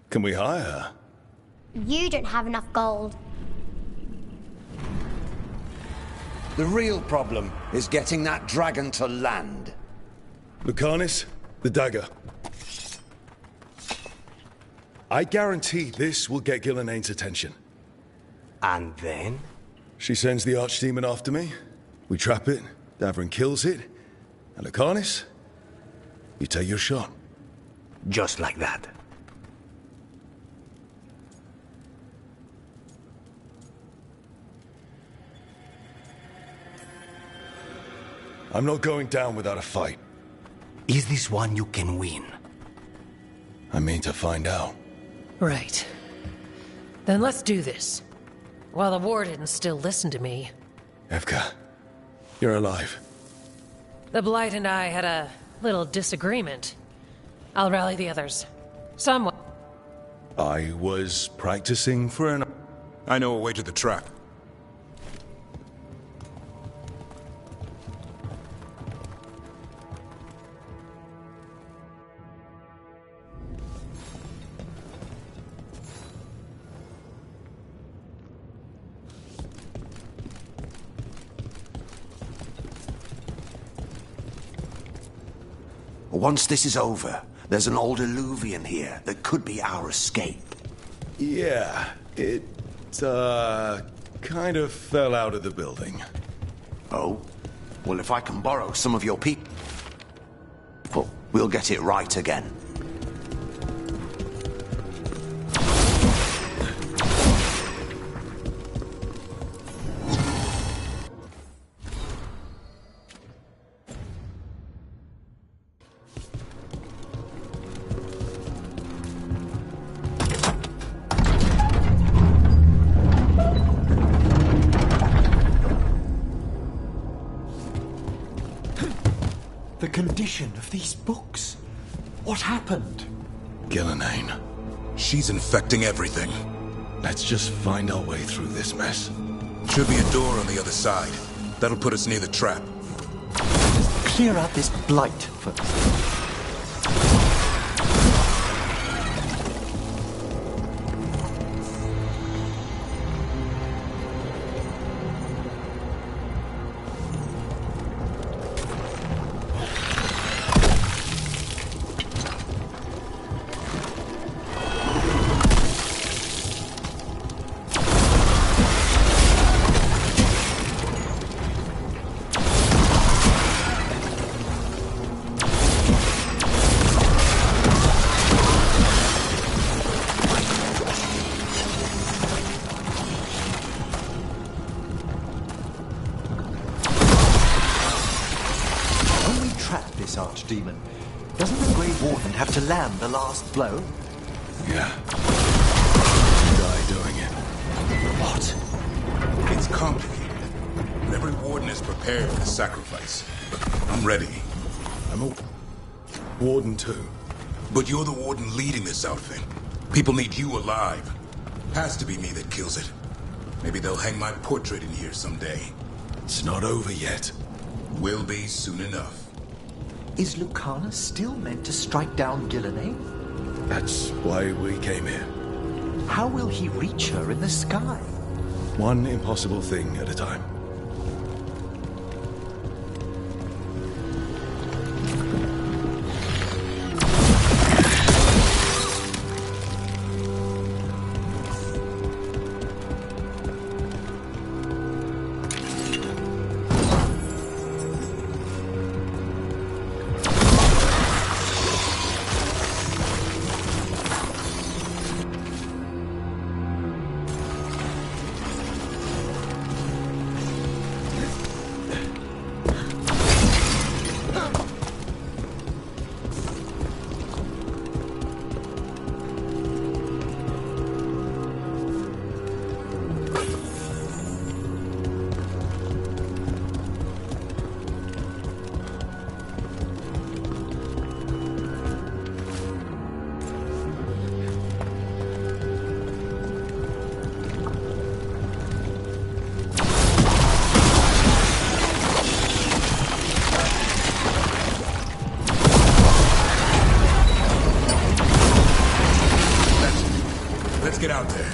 Can we hire her? You don't have enough gold. The real problem is getting that dragon to land. Lucanis, the dagger. I guarantee this will get Gillenane's attention. And then? She sends the archdemon after me. We trap it, Davrin kills it. And Lucanis, you take your shot. Just like that. I'm not going down without a fight. Is this one you can win? I mean to find out. Right. Then let's do this. While the Wardens still listen to me. Evka, you're alive. The Blight and I had a little disagreement. I'll rally the others. Somewhat. I was practicing for an... I know a way to the trap. Once this is over, there's an old Illuvian here that could be our escape. Yeah, it, kind of fell out of the building. Oh? Well, if I can borrow some of your people, we'll get it right again. The condition of these books. What happened? Gillenane. She's infecting everything. Let's just find our way through this mess. Should be a door on the other side. That'll put us near the trap. Clear out this blight first. trap this archdemon. Doesn't the Grey Warden have to land the last blow? Yeah. Die doing it. What? It's complicated. But every warden is prepared for the sacrifice. I'm ready. I'm a warden too. But you're the warden leading this outfit. People need you alive. Has to be me that kills it. Maybe they'll hang my portrait in here someday. It's not over yet. Will be soon enough. Is Lucana still meant to strike down Gillenay? That's why we came here. How will he reach her in the sky? One impossible thing at a time. Let's get out there.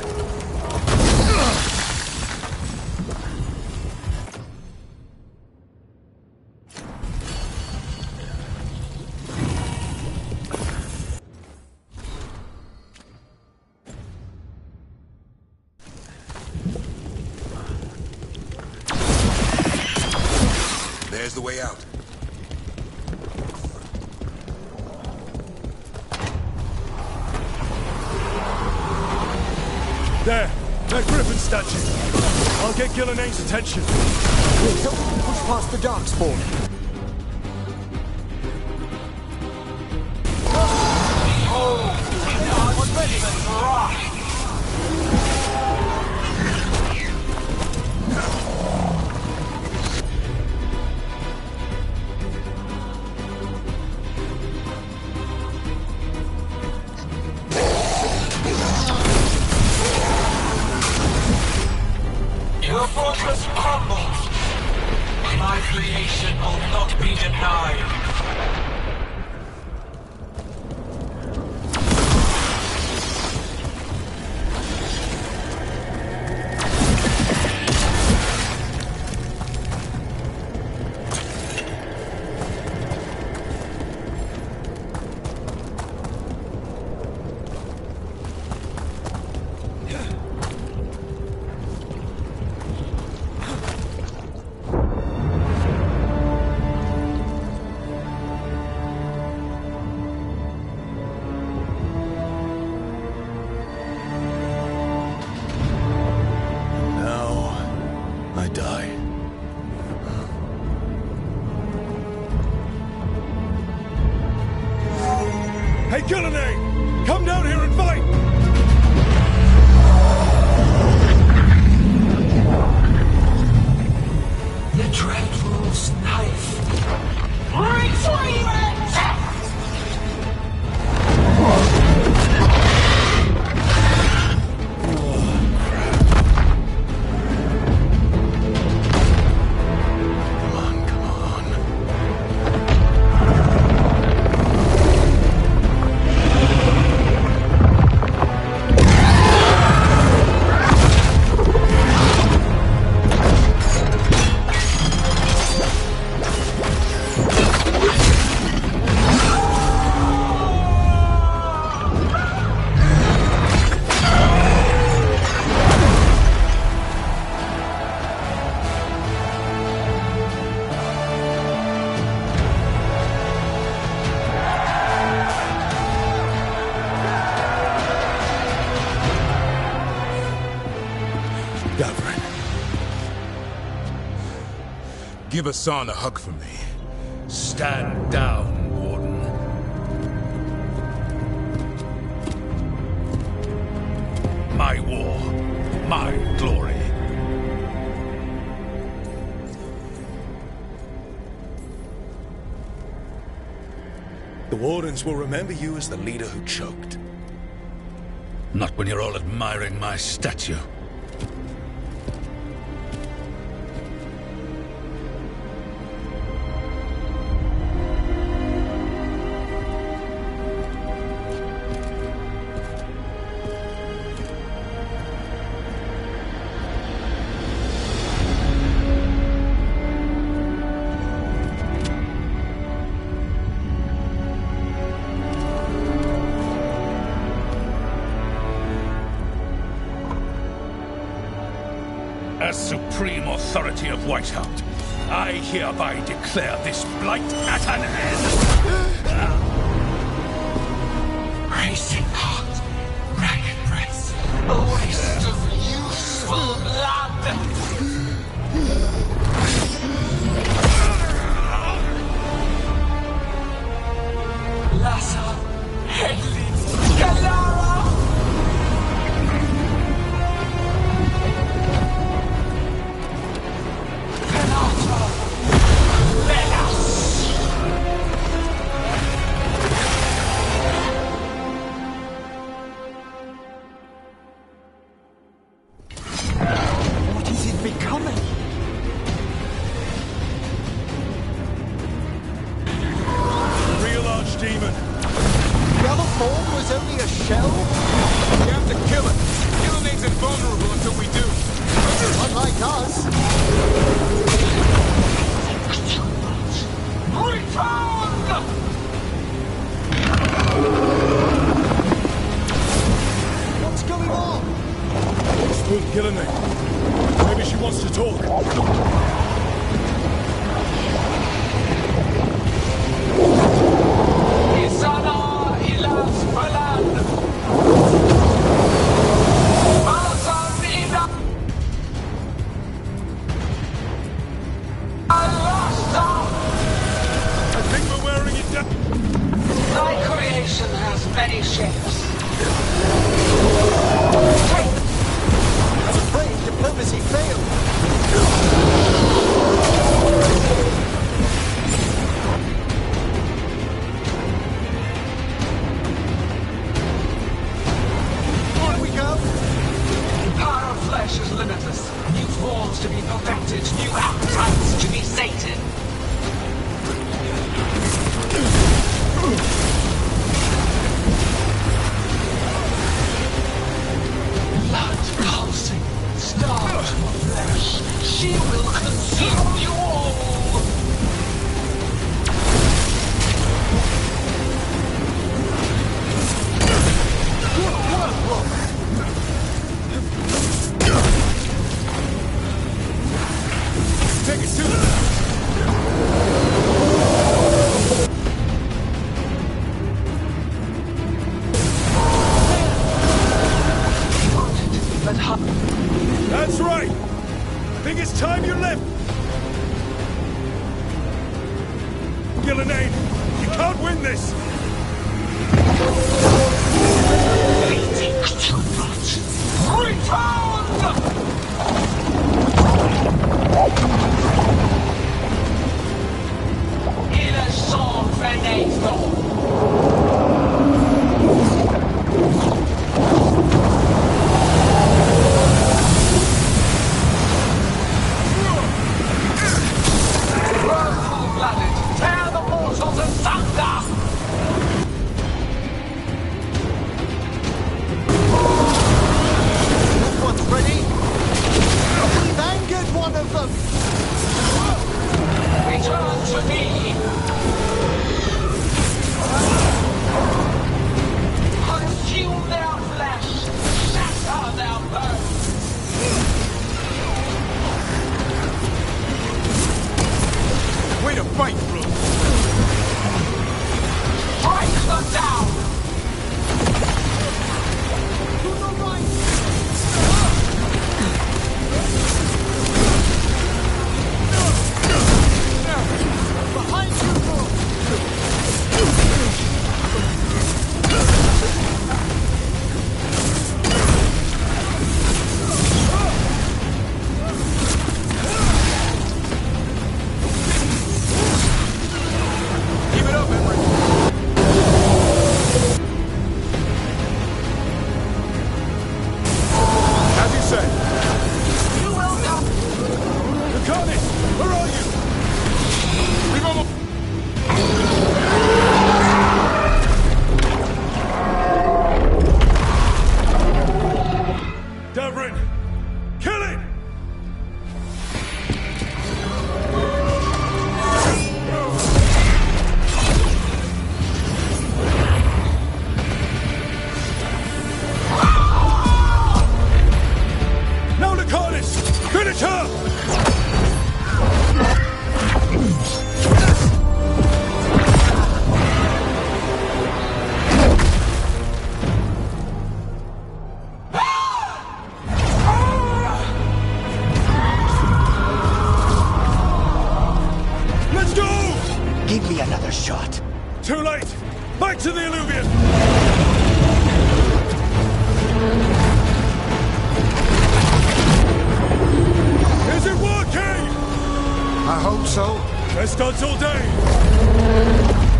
There's the way out. There! That griffin statue! I'll get Gillenay's attention. We'll help him push past the Darkspawn. Behold, the archdemon's wrath! Your fortress crumbles. My creation will not be denied. Hey, Gillenay! Come down here and fight! The Dreadful's knife. Retreat! Give Hassan a hug for me. Stand down, Warden. My war, my glory. The Wardens will remember you as the leader who choked. Not when you're all admiring my statue. As supreme authority of Whitehound, I hereby declare this blight at an end. Racing heart, ragged race, a waste of useful blood. Lassa, Headleads, Galara! What is it becoming? Real Archdemon. The other form was only a shell? We have to kill it. Gilnenade's invulnerable until we do. Unlike us. Refound! What's going on? It's with Gillenade. Maybe she wants to talk. Isana ilas balan! Masan ina! Alasta! I think we're wearing it down. Thy creation has many shapes. I was afraid diplomacy failed. On we go. Power of flesh is limitless. New forms to be perfected, new appetites to be sated. Blood pulsing, starved for flesh. She will consume you all. Take it to them. That's right. I think it's time you left. Gillenade, you can't win this. Il est sans fenêtre. Full-blooded, tear the mortals asunder! That one's ready. We've angered one of them. Return to me! Consume their flesh! Shatter their bones! Way to fight, bro. Strike them down! To the right. Behind you, Let's go! Give me another shot. Too late! Back to the Illuvian! Is it working? I hope so. Best gods all day!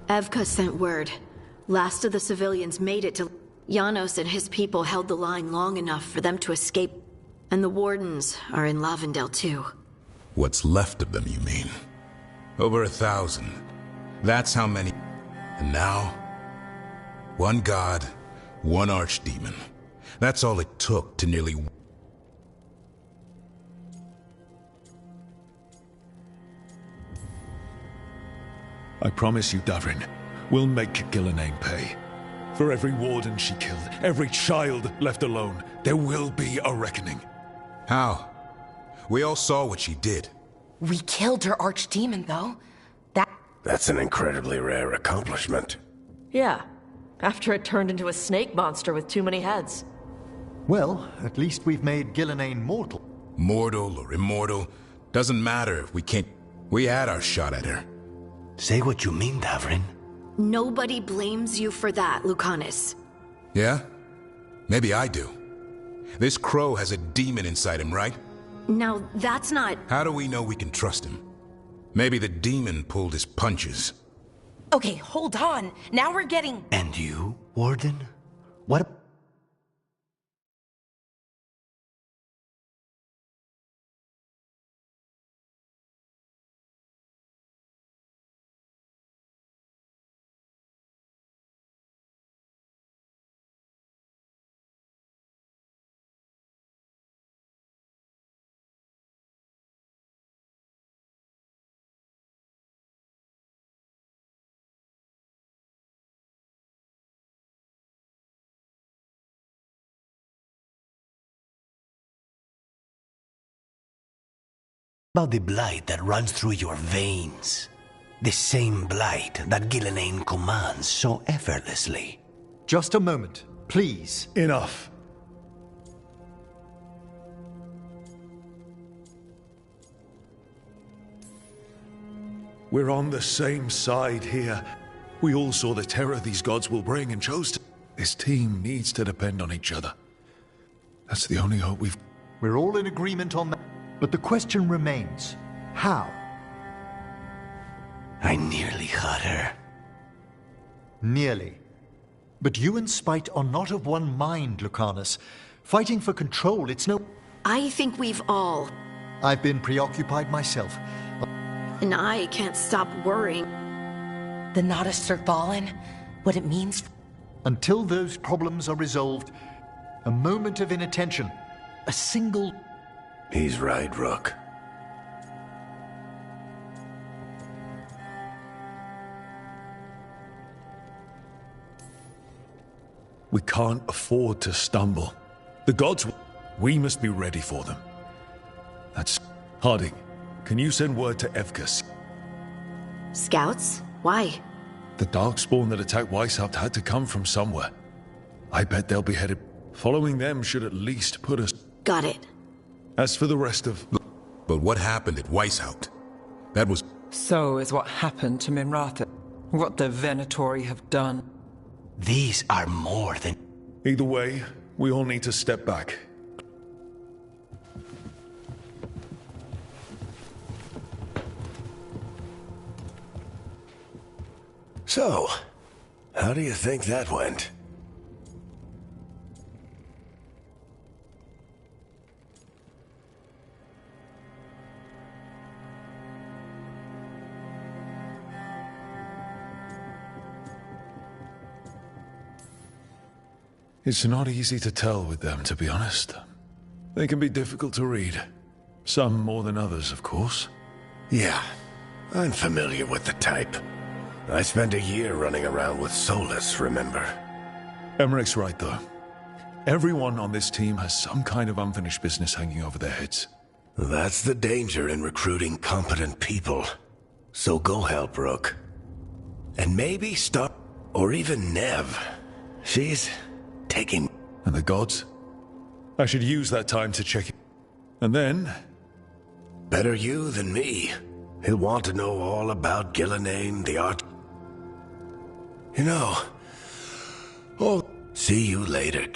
Evka sent word. Last of the civilians made it to... Janos and his people held the line long enough for them to escape. And the Wardens are in Lavendel too. What's left of them, you mean? Over 1,000. That's how many... And now... one god, one archdemon. That's all it took to nearly... I promise you, Davrin, we'll make Gillenane pay. For every warden she killed, every child left alone, there will be a reckoning. How? We all saw what she did. We killed her archdemon, though. That's an incredibly rare accomplishment. Yeah, after it turned into a snake monster with too many heads. Well, at least we've made Gillenane mortal. Mortal or immortal, doesn't matter if we can't... We had our shot at her. Say what you mean, Davrin. Nobody blames you for that, Lucanus. Yeah? Maybe I do. This crow has a demon inside him, right? Now, that's not... How do we know we can trust him? Maybe the demon pulled his punches. Okay, hold on. Now we're getting... And you, Warden? What... about the blight that runs through your veins? The same blight that Gillenane commands so effortlessly. Just a moment, please. Enough. We're on the same side here. We all saw the terror these gods will bring and chose to... This team needs to depend on each other. That's the only hope we've... We're all in agreement on that. But the question remains, how? I nearly had her. Nearly. But you and Spite are not of one mind, Lucanus. Fighting for control, it's no... I think we've all... I've been preoccupied myself. And I can't stop worrying. The Nodists are fallen? What it means... Until those problems are resolved, a moment of inattention, a single... He's right, Rook. We can't afford to stumble. The gods... We must be ready for them. That's... Harding, can you send word to Evkas? Scouts? Why? The Darkspawn that attacked Weishaupt had to come from somewhere. I bet they'll be headed... Following them should at least put us... Got it. As for the rest of... But what happened at Weishaupt? That was... So is what happened to Minratha. What the Venatori have done. These are more than... Either way, we all need to step back. So, how do you think that went? It's not easy to tell with them, to be honest. They can be difficult to read. Some more than others, of course. Yeah, I'm familiar with the type. I spent a year running around with Solus, remember? Emmerich's right, though. Everyone on this team has some kind of unfinished business hanging over their heads. That's the danger in recruiting competent people. So go help Rook. And maybe stop, or even Nev. She's taking... And the gods? I should use that time to check it. And then... Better you than me. He'll want to know all about Gillenane, the art... You know... Oh, see you later.